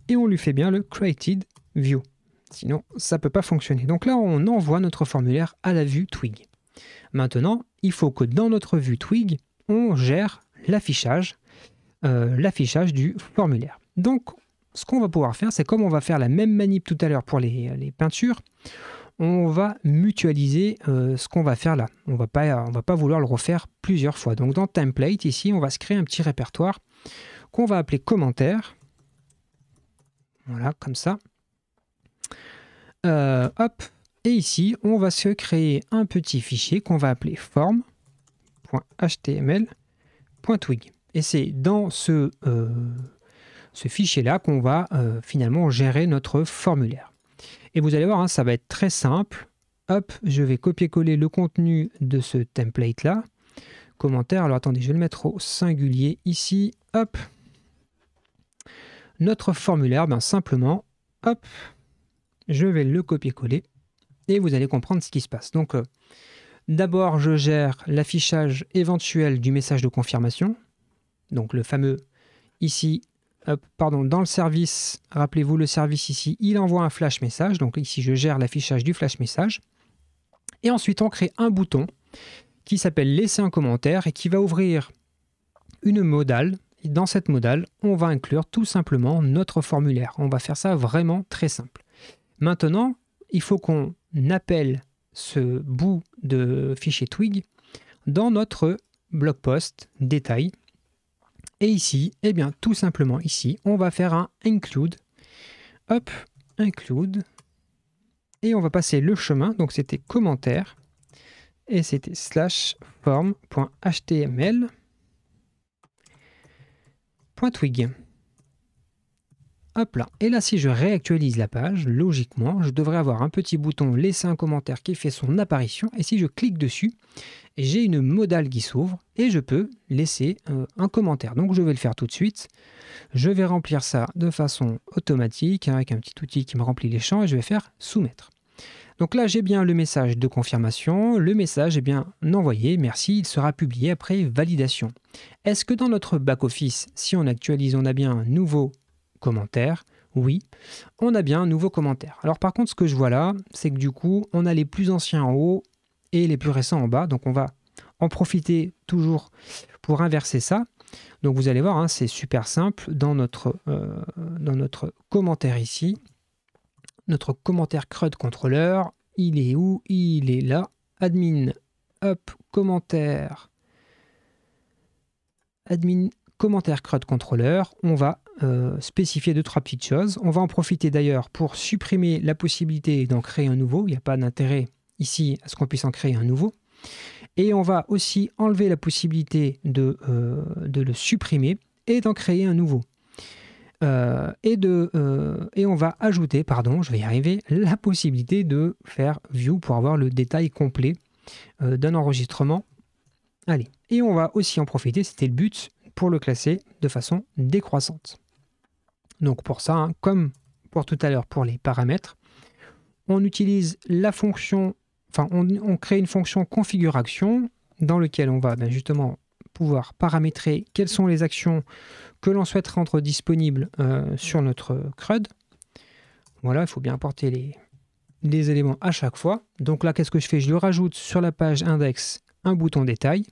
et on lui fait bien le created view. Sinon, ça ne peut pas fonctionner. Donc là, on envoie notre formulaire à la vue Twig. Maintenant, il faut que dans notre vue Twig, on gère l'affichage du formulaire. Donc, ce qu'on va pouvoir faire, c'est comme on va faire la même manip tout à l'heure pour les peintures, on va mutualiser ce qu'on va faire là. On va pas vouloir le refaire plusieurs fois. Donc dans Template, ici, on va se créer un petit répertoire qu'on va appeler commentaire. Voilà, comme ça. Hop. Et ici, on va se créer un petit fichier qu'on va appeler form.html.twig. Et c'est dans ce fichier-là qu'on va finalement gérer notre formulaire. Et vous allez voir, hein, ça va être très simple. Hop, je vais copier-coller le contenu de ce template-là. Commentaire, alors attendez, je vais le mettre au singulier ici. Hop. Notre formulaire, simplement, hop, je vais le copier-coller et vous allez comprendre ce qui se passe. Donc, d'abord, je gère l'affichage éventuel du message de confirmation. Donc, le fameux ici, dans le service, rappelez-vous le service ici, il envoie un flash message. Donc ici, je gère l'affichage du flash message. Et ensuite, on crée un bouton qui s'appelle laisser un commentaire et qui va ouvrir une modale. Et dans cette modale, on va inclure tout simplement notre formulaire. On va faire ça vraiment très simple. Maintenant, il faut qu'on appelle ce bout de fichier Twig dans notre blog post détail. Et ici, tout simplement ici, on va faire un include. Hop, include. Et on va passer le chemin. Donc c'était commentaire. Et c'était /form.html.twig. Hop là. Et là, si je réactualise la page, logiquement, je devrais avoir un petit bouton laisser un commentaire qui fait son apparition. Et si je clique dessus, j'ai une modale qui s'ouvre et je peux laisser un commentaire. Donc je vais le faire tout de suite. Je vais remplir ça de façon automatique avec un petit outil qui me remplit les champs et je vais faire soumettre. Donc là, j'ai bien le message de confirmation. Le message est bien envoyé. Merci, il sera publié après validation. Est-ce que dans notre back-office, si on actualise, on a bien un nouveau commentaire? Oui, on a bien un nouveau commentaire. Alors par contre, ce que je vois là, c'est que du coup, on a les plus anciens en haut et les plus récents en bas. Donc on va en profiter toujours pour inverser ça. Donc vous allez voir, hein, c'est super simple. Dans notre commentaire ici, notre commentaire CRUD contrôleur, il est où? Il est là. Admin, hop, commentaire. Admin, commentaire CRUD contrôleur. On va spécifier 2-3 petites choses. On va en profiter d'ailleurs pour supprimer la possibilité d'en créer un nouveau. Il n'y a pas d'intérêt ici à ce qu'on puisse en créer un nouveau. Et on va aussi enlever la possibilité de le supprimer et d'en créer un nouveau. Et on va ajouter, je vais y arriver, la possibilité de faire view pour avoir le détail complet d'un enregistrement. Allez, et on va aussi en profiter, c'était le but, pour le classer de façon décroissante. Donc pour ça, hein, comme pour tout à l'heure pour les paramètres, on utilise la fonction, on crée une fonction configuration dans laquelle on va justement pouvoir paramétrer quelles sont les actions que l'on souhaite rendre disponibles sur notre CRUD. Voilà, il faut bien apporter les éléments à chaque fois. Donc là, qu'est-ce que je fais? Je lui rajoute sur la page index un bouton détail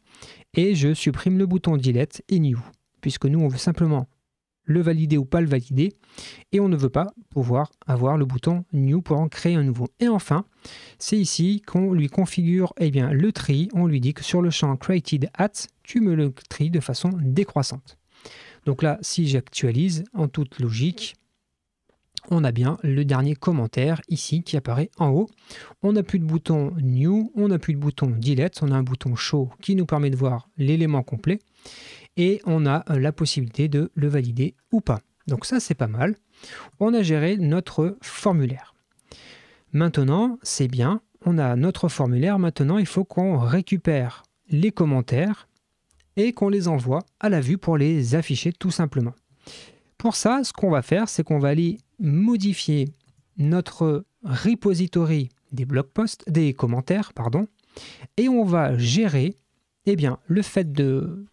et je supprime le bouton delete et new, puisque nous, on veut simplement le valider ou pas le valider et on ne veut pas pouvoir avoir le bouton new pour en créer un nouveau. Et enfin, c'est ici qu'on lui configure le tri. On lui dit que sur le champ created at, tu me le tries de façon décroissante. Donc là, si j'actualise en toute logique, on a bien le dernier commentaire ici qui apparaît en haut. On n'a plus de bouton new, on n'a plus de bouton delete, on a un bouton show qui nous permet de voir l'élément complet et on a la possibilité de le valider ou pas. Donc ça, c'est pas mal. On a géré notre formulaire. Maintenant, c'est bien, on a notre formulaire. Maintenant, il faut qu'on récupère les commentaires et qu'on les envoie à la vue pour les afficher tout simplement. Pour ça, ce qu'on va faire, c'est qu'on va aller modifier notre repository des blog posts, des commentaires, pardon, et on va gérer le fait de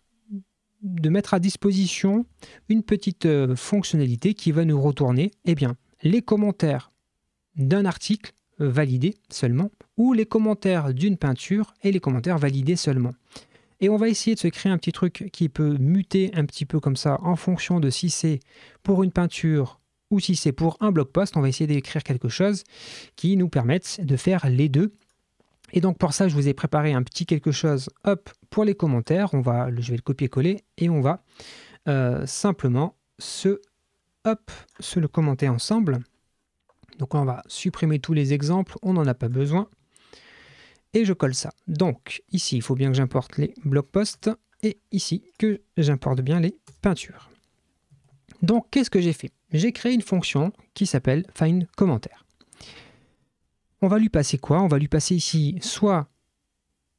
mettre à disposition une petite fonctionnalité qui va nous retourner les commentaires d'un article validé seulement, ou les commentaires d'une peinture et les commentaires validés seulement. Et on va essayer de se créer un petit truc qui peut muter un petit peu comme ça en fonction de si c'est pour une peinture ou si c'est pour un blog post. On va essayer d'écrire quelque chose qui nous permette de faire les deux. Et donc pour ça, je vous ai préparé un petit quelque chose pour les commentaires. Je vais le copier-coller et on va simplement se le commenter ensemble. Donc on va supprimer tous les exemples, on n'en a pas besoin. Et je colle ça. Donc ici, il faut bien que j'importe les blog posts et ici que j'importe bien les peintures. Donc qu'est-ce que j'ai fait? J'ai créé une fonction qui s'appelle find commentaire. On va lui passer quoi? On va lui passer ici soit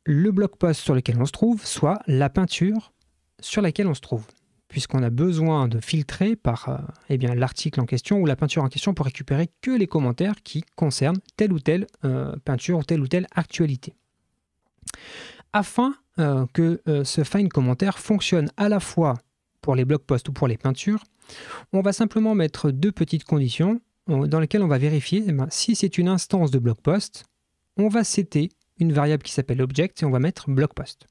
le blog post sur lequel on se trouve, soit la peinture sur laquelle on se trouve, puisqu'on a besoin de filtrer par l'article en question ou la peinture en question pour récupérer que les commentaires qui concernent telle ou telle peinture ou telle actualité. Afin que ce find commentaire fonctionne à la fois pour les blog posts ou pour les peintures, on va simplement mettre deux petites conditions dans lesquelles on va vérifier si c'est une instance de blog post, on va setter une variable qui s'appelle object et on va mettre blog post.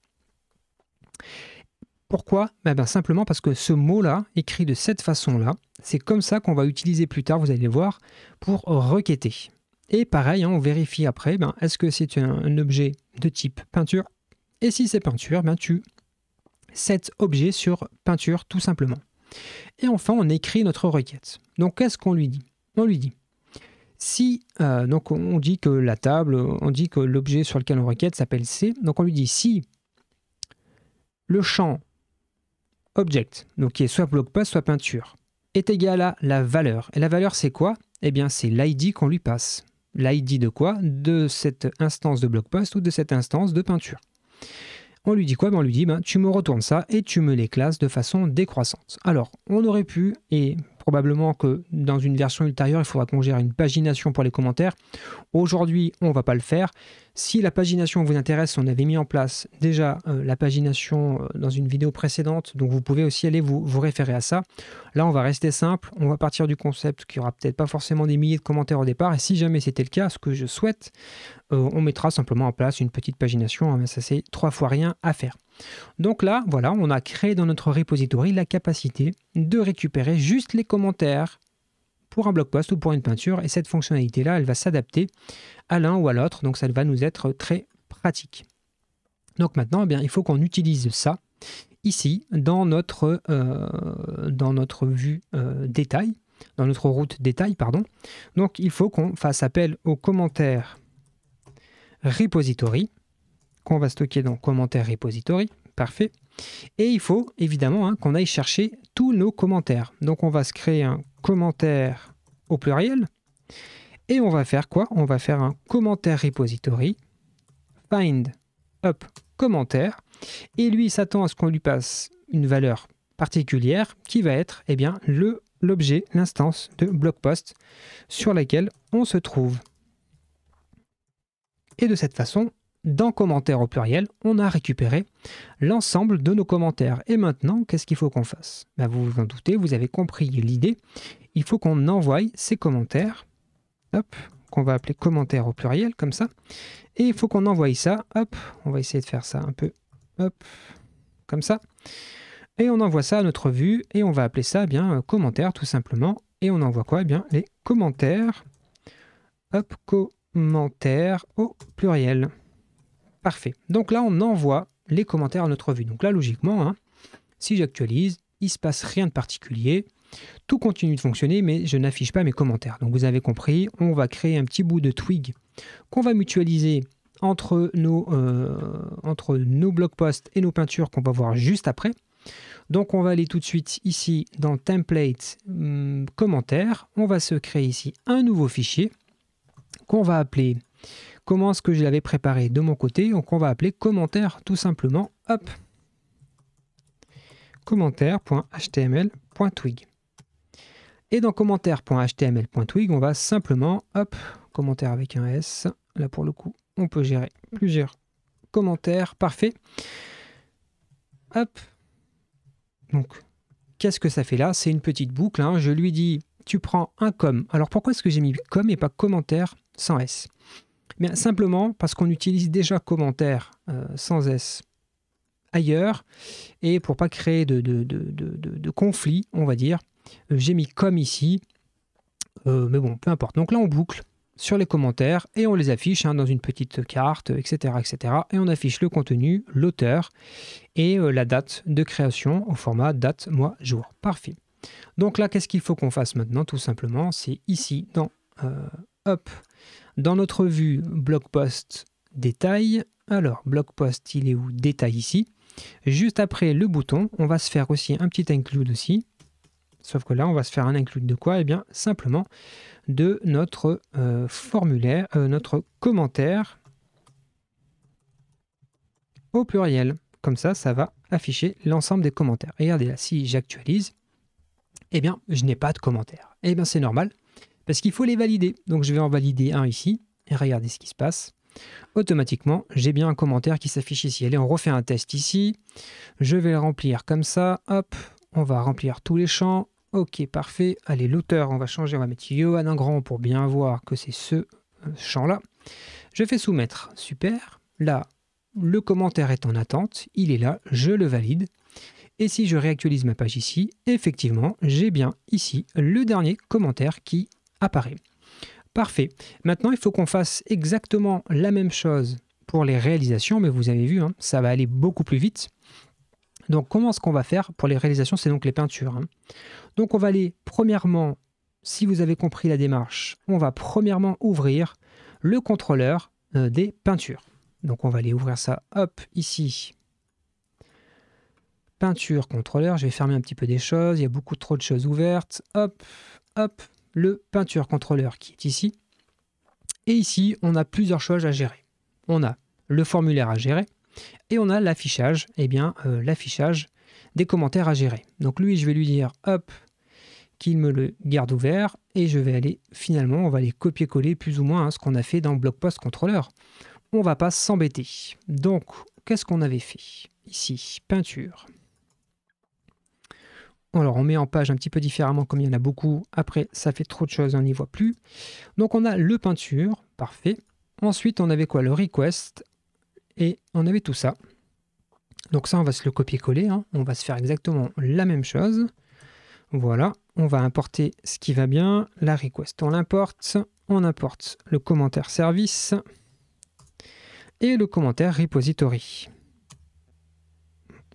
Pourquoi? Simplement parce que ce mot-là, écrit de cette façon-là, c'est comme ça qu'on va utiliser plus tard, vous allez le voir, pour requêter. Et pareil, on vérifie après, est-ce que c'est un objet de type peinture? Et si c'est peinture, tu set objet sur peinture tout simplement. Et enfin, on écrit notre requête. Donc, qu'est-ce qu'on lui dit? On lui dit, si, donc on dit que la table, on dit que l'objet sur lequel on requête s'appelle C, donc on lui dit si le champ object, donc qui est soit blog post, soit peinture, est égal à la valeur. Et la valeur, c'est quoi? C'est l'ID qu'on lui passe. L'ID de quoi? De cette instance de blog post ou de cette instance de peinture. On lui dit quoi? On lui dit, tu me retournes ça et tu me les classes de façon décroissante. Alors, on aurait pu, et probablement que dans une version ultérieure, il faudra qu'on gère une pagination pour les commentaires. Aujourd'hui, on ne va pas le faire. Si la pagination vous intéresse, on avait mis en place déjà la pagination dans une vidéo précédente, donc vous pouvez aussi aller vous référer à ça. Là, on va rester simple, on va partir du concept qu'il n'y aura peut-être pas forcément des milliers de commentaires au départ, et si jamais c'était le cas, ce que je souhaite, on mettra simplement en place une petite pagination, ça c'est 3 fois rien à faire. Donc là, voilà, on a créé dans notre repository la capacité de récupérer juste les commentaires pour un blog post ou pour une peinture, et cette fonctionnalité-là, elle va s'adapter à l'un ou à l'autre, donc ça va nous être très pratique. Donc maintenant, il faut qu'on utilise ça ici dans notre vue détail, dans notre route détail, pardon. Donc il faut qu'on fasse appel au commentaire repository, qu'on va stocker dans commentaire repository, parfait. Et il faut évidemment qu'on aille chercher tous nos commentaires. Donc on va se créer un commentaire au pluriel et on va faire quoi? On va faire un commentaire repository find commentaire et lui il s'attend à ce qu'on lui passe une valeur particulière qui va être l'objet, l'instance de blog post sur laquelle on se trouve. Et de cette façon, dans commentaires au pluriel, on a récupéré l'ensemble de nos commentaires. Et maintenant, qu'est-ce qu'il faut qu'on fasse? Vous vous en doutez, vous avez compris l'idée. Il faut qu'on envoie ces commentaires, qu'on va appeler commentaires au pluriel, comme ça. Et il faut qu'on envoie ça, on va essayer de faire ça un peu, comme ça. Et on envoie ça à notre vue, et on va appeler ça commentaire, tout simplement. Et on envoie quoi? Les commentaires, commentaires au pluriel. Parfait. Donc là, on envoie les commentaires à notre vue. Donc là, logiquement, si j'actualise, il ne se passe rien de particulier. Tout continue de fonctionner, mais je n'affiche pas mes commentaires. Donc vous avez compris, on va créer un petit bout de twig qu'on va mutualiser entre nos blog posts et nos peintures qu'on va voir juste après. Donc on va aller tout de suite ici dans Template, commentaires. On va se créer ici un nouveau fichier qu'on va appeler, comment est-ce que je l'avais préparé de mon côté, donc on va appeler commentaire tout simplement, hop, commentaire.html.twig. Et dans commentaire.html.twig, on va simplement, hop, commentaire avec un S, là pour le coup, on peut gérer plusieurs commentaires, parfait. Hop, donc, qu'est-ce que ça fait là? C'est une petite boucle, hein. Je lui dis, tu prends un com. Alors pourquoi est-ce que j'ai mis com et pas commentaire sans S? Bien, simplement parce qu'on utilise déjà commentaire sans S ailleurs, et pour pas créer de conflit, on va dire, j'ai mis com ici, mais bon, peu importe. Donc là, on boucle sur les commentaires et on les affiche dans une petite carte, etc., etc. Et on affiche le contenu, l'auteur et la date de création au format date, mois, jour. Parfait. Donc là, qu'est-ce qu'il faut qu'on fasse maintenant? Tout simplement, c'est ici, dans notre vue blog post détail. Alors, blog post, il est où? Détail ici. Juste après le bouton, on va se faire aussi un petit include aussi. Sauf que là, on va se faire un include de quoi? Eh bien, simplement de notre formulaire, notre commentaire au pluriel. Comme ça, ça va afficher l'ensemble des commentaires. Et regardez là, si j'actualise, eh bien, je n'ai pas de commentaires. Eh bien, c'est normal, parce qu'il faut les valider. Donc, je vais en valider un ici, et regardez ce qui se passe. Automatiquement, j'ai bien un commentaire qui s'affiche ici. Allez, on refait un test ici. Je vais le remplir comme ça. Hop, on va remplir tous les champs. Ok, parfait. Allez, l'auteur, on va changer. On va mettre Johan en grand pour bien voir que c'est ce champ-là. Je fais soumettre. Super. Là, le commentaire est en attente. Il est là. Je le valide. Et si je réactualise ma page ici, effectivement, j'ai bien ici le dernier commentaire qui apparaît. Parfait. Maintenant, il faut qu'on fasse exactement la même chose pour les réalisations, mais vous avez vu, hein, ça va aller beaucoup plus vite. Donc, comment est-ce qu'on va faire pour les réalisations? C'est donc les peintures. Hein. Donc, on va aller, premièrement, si vous avez compris la démarche, on va premièrement ouvrir le contrôleur des peintures. Donc, on va aller ouvrir ça, hop, ici. Peinture, contrôleur, je vais fermer un petit peu des choses, il y a beaucoup trop de choses ouvertes. Hop, hop, le peinture contrôleur qui est ici. Et ici, on a plusieurs choses à gérer. On a le formulaire à gérer et on a l'affichage, l'affichage des commentaires à gérer. Donc lui, je vais lui dire, hop, qu'il me le garde ouvert et je vais aller, finalement, on va aller copier-coller plus ou moins ce qu'on a fait dans Blog Post Contrôleur. On ne va pas s'embêter. Donc, qu'est-ce qu'on avait fait? Ici, peinture. Alors, on met en page un petit peu différemment comme il y en a beaucoup. Après, ça fait trop de choses, on n'y voit plus. Donc, on a le peinture, parfait. Ensuite, on avait quoi? Le request. Et on avait tout ça. Donc ça, on va se le copier-coller. Hein. On va se faire exactement la même chose. Voilà. On va importer ce qui va bien. La request, on l'importe. On importe le commentaire service. Et le commentaire repository.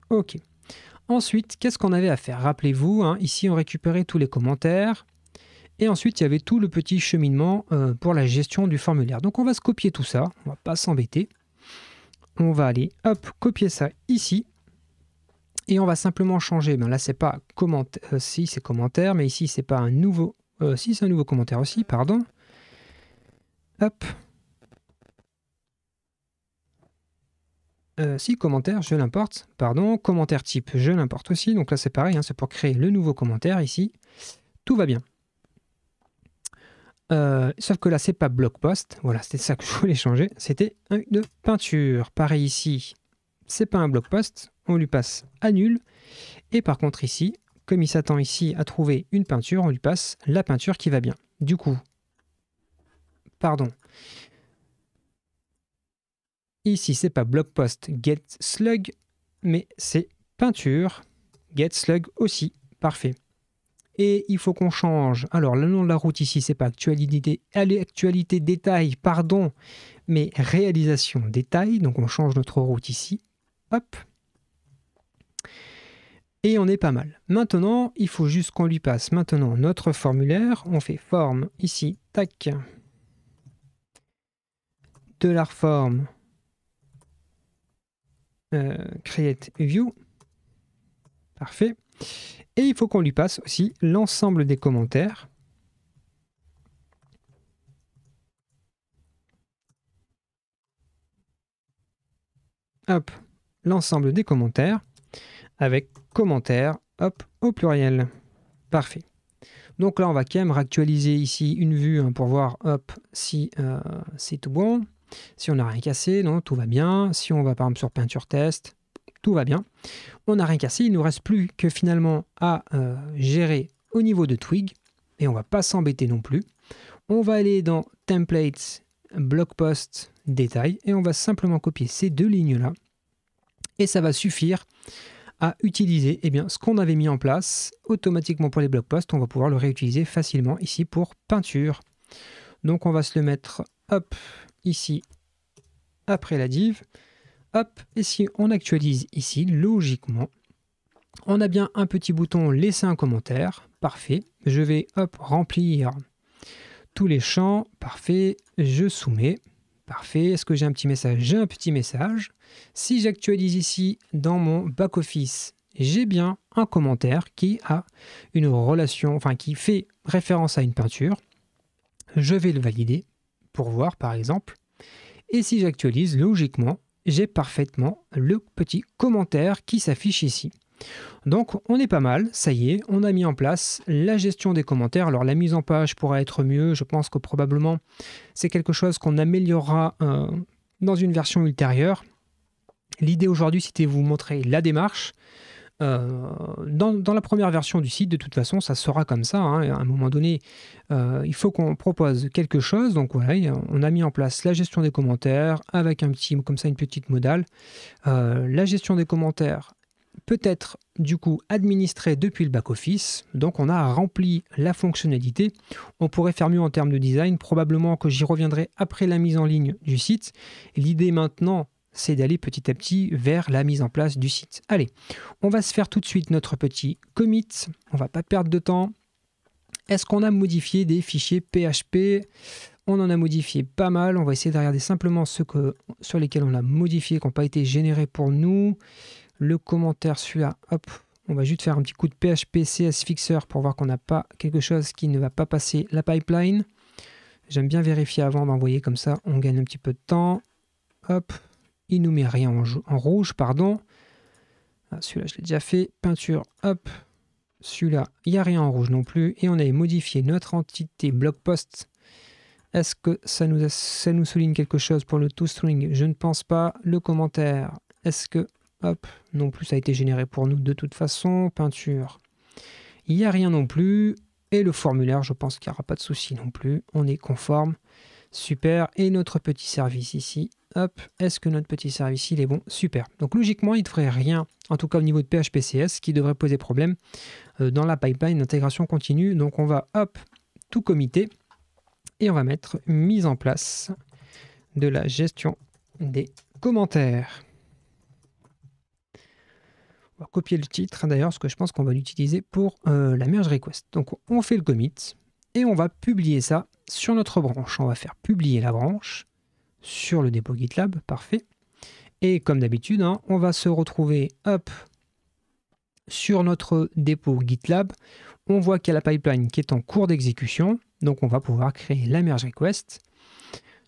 OK. Ensuite, qu'est-ce qu'on avait à faire? Rappelez-vous, hein, ici, on récupérait tous les commentaires. Et ensuite, il y avait tout le petit cheminement pour la gestion du formulaire. Donc, on va se copier tout ça. On ne va pas s'embêter. On va aller, hop, copier ça ici. Et on va simplement changer. Ben là, c'est pas commentaire. Si, c'est commentaire. Mais ici, c'est pas un nouveau... si, c'est un nouveau commentaire aussi, pardon. Hop. Si, commentaire, je l'importe. Pardon, commentaire type, je l'importe aussi. Donc là, c'est pareil, hein, c'est pour créer le nouveau commentaire ici. Tout va bien. Sauf que là, c'est pas blog post. Voilà, c'était ça que je voulais changer. C'était une peinture. Pareil ici, c'est pas un blog post. On lui passe annule. Et par contre ici, comme il s'attend ici à trouver une peinture, on lui passe la peinture qui va bien. Du coup, pardon. Ici, c'est pas blog post get slug, mais c'est peinture get slug aussi. Parfait. Et il faut qu'on change. Alors, le nom de la route ici, c'est pas actualité détail, pardon, mais réalisation détail. Donc, on change notre route ici. Hop. Et on est pas mal. Maintenant, il faut juste qu'on lui passe maintenant notre formulaire. On fait forme ici, tac. De la forme. Create view. Parfait. Et il faut qu'on lui passe aussi l'ensemble des commentaires. hop, l'ensemble des commentaires avec commentaires, hop, au pluriel. Parfait. Donc là, on va quand même réactualiser ici une vue hein, pour voir hop, si c'est tout bon. Si on n'a rien cassé, non, tout va bien. Si on va par exemple sur peinture test, tout va bien. On n'a rien cassé, il ne nous reste plus que finalement à gérer au niveau de Twig. Et on ne va pas s'embêter non plus. On va aller dans Templates, Blog Post, Détail. Et on va simplement copier ces deux lignes-là. Et ça va suffire à utiliser eh bien, ce qu'on avait mis en place automatiquement pour les blog posts. On va pouvoir le réutiliser facilement ici pour peinture. Donc on va se le mettre hop, ici après la div. Hop, et si on actualise ici, logiquement, on a bien un petit bouton laisser un commentaire. Parfait. Je vais hop, remplir tous les champs. Parfait. Je soumets. Parfait. Est-ce que j'ai un petit message? J'ai un petit message. Si j'actualise ici dans mon back-office, j'ai bien un commentaire qui a une relation, enfin qui fait référence à une peinture. Je vais le valider pour voir par exemple. Et si j'actualise, logiquement, j'ai parfaitement le petit commentaire qui s'affiche ici. Donc on est pas mal, ça y est, on a mis en place la gestion des commentaires. Alors la mise en page pourrait être mieux, je pense que probablement c'est quelque chose qu'on améliorera dans une version ultérieure. L'idée aujourd'hui c'était de vous montrer la démarche. Dans la première version du site, de toute façon, ça sera comme ça. Hein. À un moment donné, il faut qu'on propose quelque chose. Donc voilà, on a mis en place la gestion des commentaires avec un petit, comme ça, une petite modale. La gestion des commentaires peut être du coup administrée depuis le back-office. Donc on a rempli la fonctionnalité. On pourrait faire mieux en termes de design. Probablement que j'y reviendrai après la mise en ligne du site. L'idée maintenant, c'est d'aller petit à petit vers la mise en place du site. Allez, on va se faire tout de suite notre petit commit. On ne va pas perdre de temps. Est-ce qu'on a modifié des fichiers PHP? On en a modifié pas mal. On va essayer de regarder simplement ceux sur lesquels on a modifié, qui n'ont pas été générés pour nous. Le commentaire, celui-là, hop, on va juste faire un petit coup de PHP CS Fixer pour voir qu'on n'a pas quelque chose qui ne va pas passer la pipeline. J'aime bien vérifier avant d'envoyer comme ça, on gagne un petit peu de temps. Hop. Il nous met rien en rouge, pardon. Ah, celui-là, je l'ai déjà fait. Peinture, hop. Celui-là, il n'y a rien en rouge non plus. Et on avait modifié notre entité blog post. Est-ce que ça nous souligne quelque chose pour le toString? Je ne pense pas. Le commentaire, est-ce que... Hop, non plus, ça a été généré pour nous de toute façon. Peinture, il n'y a rien non plus. Et le formulaire, je pense qu'il n'y aura pas de souci non plus. On est conforme. Super. Et notre petit service ici. Hop, est-ce que notre petit service il est bon? Super. Donc logiquement, il ne devrait rien, en tout cas au niveau de PHP-CS, qui devrait poser problème dans la pipeline d'intégration continue. Donc on va, hop, tout committer et on va mettre mise en place de la gestion des commentaires. On va copier le titre d'ailleurs, parce que je pense qu'on va l'utiliser pour la merge request. Donc on fait le commit et on va publier ça sur notre branche. On va faire publier la branche sur le dépôt GitLab, parfait. Et comme d'habitude, hein, on va se retrouver hop, sur notre dépôt GitLab. On voit qu'il y a la pipeline qui est en cours d'exécution. Donc on va pouvoir créer la merge request.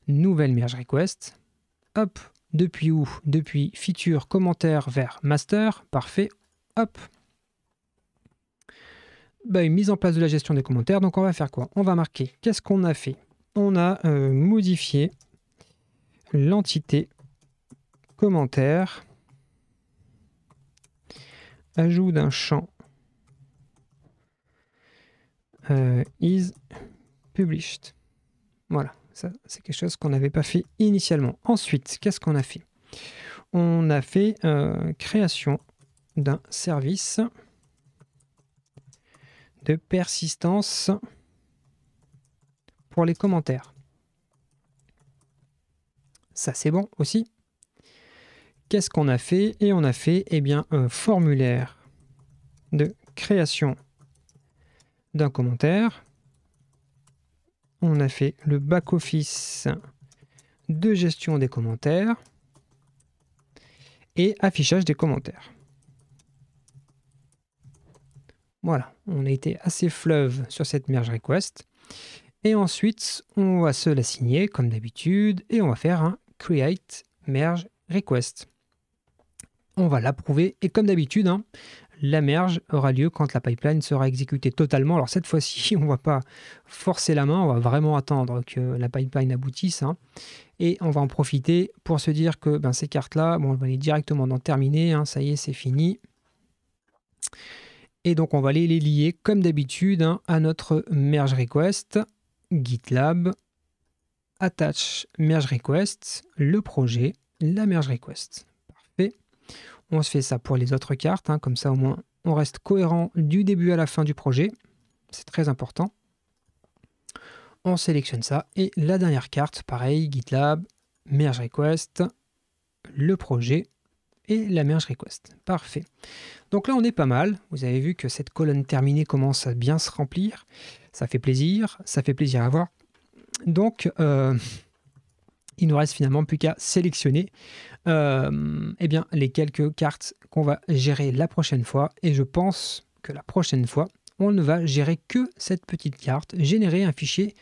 Nouvelle merge request. Hop, depuis où? Depuis feature, commentaire vers master. Parfait. Hop. Une mise en place de la gestion des commentaires. Donc on va faire quoi? On va marquer. Qu'est-ce qu'on a fait? On a modifié l'entité commentaire, ajout d'un champ is published. Voilà, ça c'est quelque chose qu'on n'avait pas fait initialement. Ensuite, qu'est-ce qu'on a fait? On a fait création d'un service de persistance pour les commentaires. Ça, c'est bon aussi. Qu'est-ce qu'on a fait? Et on a fait un formulaire de création d'un commentaire. On a fait le back-office de gestion des commentaires et affichage des commentaires. Voilà, on a été assez fleuve sur cette merge request. Et ensuite, on va se l'assigner comme d'habitude et on va faire un create merge request. on va l'approuver. Et comme d'habitude, hein, la merge aura lieu quand la pipeline sera exécutée totalement. Alors cette fois-ci, on ne va pas forcer la main, on va vraiment attendre que la pipeline aboutisse. Hein, et on va en profiter pour se dire que ces cartes-là, bon, on va aller directement dans terminer. Hein, ça y est, c'est fini. Et donc on va aller les lier comme d'habitude hein, à notre merge request, GitLab, attach merge request, le projet, la merge request. Parfait. On se fait ça pour les autres cartes, hein, comme ça au moins on reste cohérent du début à la fin du projet. C'est très important. On sélectionne ça. Et la dernière carte, pareil, GitLab, merge request, le projet et la merge request. Parfait. Donc là, on est pas mal. Vous avez vu que cette colonne terminée commence à bien se remplir. Ça fait plaisir à voir. Donc, il nous reste finalement plus qu'à sélectionner eh bien, les quelques cartes qu'on va gérer la prochaine fois. Et je pense que la prochaine fois, on ne va gérer que cette petite carte, générer un fichier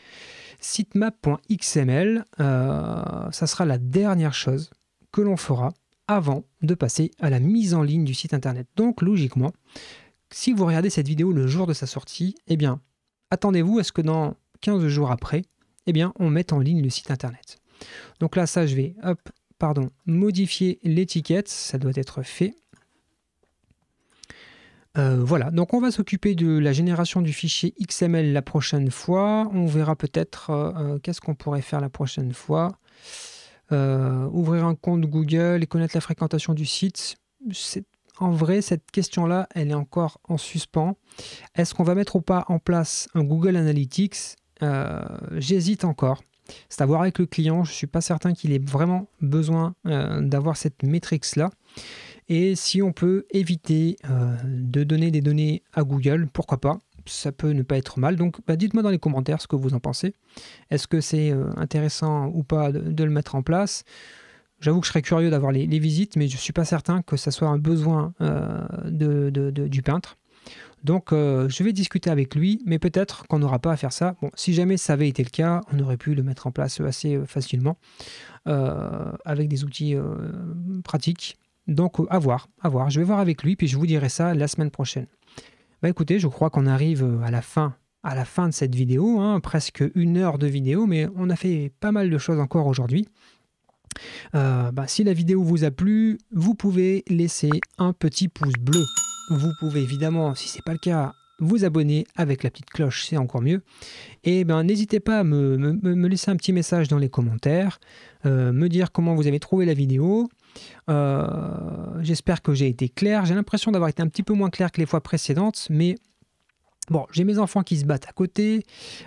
sitemap.xml. Ça sera la dernière chose que l'on fera avant de passer à la mise en ligne du site internet. Donc logiquement, si vous regardez cette vidéo le jour de sa sortie, eh bien, attendez-vous à ce que dans 15 jours après, eh bien, on mette en ligne le site internet. Donc là, ça, je vais modifier l'étiquette, ça doit être fait. Voilà, donc on va s'occuper de la génération du fichier XML la prochaine fois. On verra peut-être qu'est-ce qu'on pourrait faire la prochaine fois. Ouvrir un compte Google et connaître la fréquentation du site. En vrai, cette question-là, elle est encore en suspens. Est-ce qu'on va mettre ou pas en place un Google Analytics? J'hésite encore. C'est à voir avec le client. Je ne suis pas certain qu'il ait vraiment besoin d'avoir cette métrique-là. Et si on peut éviter de donner des données à Google, pourquoi pas? Ça peut ne pas être mal. Donc, dites-moi dans les commentaires ce que vous en pensez. Est-ce que c'est intéressant ou pas de le mettre en place? J'avoue que je serais curieux d'avoir les visites, mais je ne suis pas certain que ça soit un besoin du peintre. Donc, je vais discuter avec lui, mais peut-être qu'on n'aura pas à faire ça. Bon, si jamais ça avait été le cas, on aurait pu le mettre en place assez facilement avec des outils pratiques. Donc, à voir. Je vais voir avec lui, puis je vous dirai ça la semaine prochaine. Écoutez, je crois qu'on arrive à la fin de cette vidéo, hein, presque 1 heure de vidéo, mais on a fait pas mal de choses encore aujourd'hui. Si la vidéo vous a plu, vous pouvez laisser un petit pouce bleu. Vous pouvez évidemment, si ce n'est pas le cas, vous abonner avec la petite cloche, c'est encore mieux. Et n'hésitez pas à me laisser un petit message dans les commentaires, me dire comment vous avez trouvé la vidéo. J'espère que j'ai été clair. J'ai l'impression d'avoir été un petit peu moins clair que les fois précédentes, mais bon, j'ai mes enfants qui se battent à côté.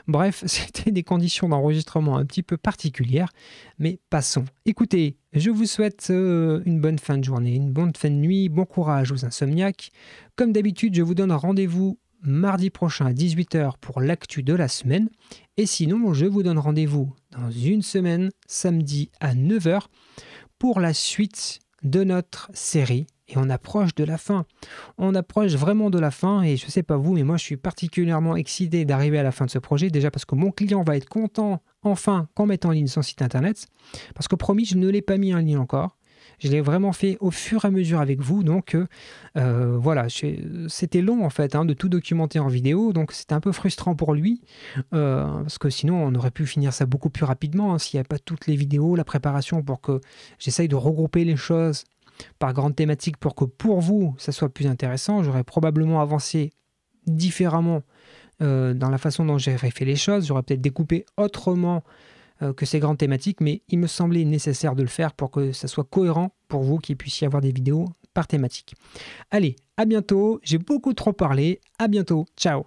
Bref, c'était des conditions d'enregistrement un petit peu particulières, mais passons. Écoutez, je vous souhaite une bonne fin de journée, une bonne fin de nuit, bon courage aux insomniaques. Comme d'habitude, je vous donne rendez-vous mardi prochain à 18 h pour l'actu de la semaine. Et sinon, je vous donne rendez-vous dans une semaine, samedi à 9 h, pour la suite de notre série. Et on approche de la fin. On approche vraiment de la fin et je ne sais pas vous, mais moi je suis particulièrement excité d'arriver à la fin de ce projet. Déjà parce que mon client va être content enfin qu'on mette en ligne son site internet. Parce que promis, je ne l'ai pas mis en ligne encore. Je l'ai vraiment fait au fur et à mesure avec vous. Donc voilà, c'était long en fait de tout documenter en vidéo. Donc c'était un peu frustrant pour lui. Parce que sinon on aurait pu finir ça beaucoup plus rapidement s'il n'y avait pas toutes les vidéos, la préparation pour que j'essaye de regrouper les choses par grande thématique pour que pour vous, ça soit plus intéressant. J'aurais probablement avancé différemment dans la façon dont j'aurais fait les choses. J'aurais peut-être découpé autrement que ces grandes thématiques, mais il me semblait nécessaire de le faire pour que ça soit cohérent pour vous, qu'il puisse y avoir des vidéos par thématique. Allez, à bientôt. J'ai beaucoup trop parlé. À bientôt. Ciao.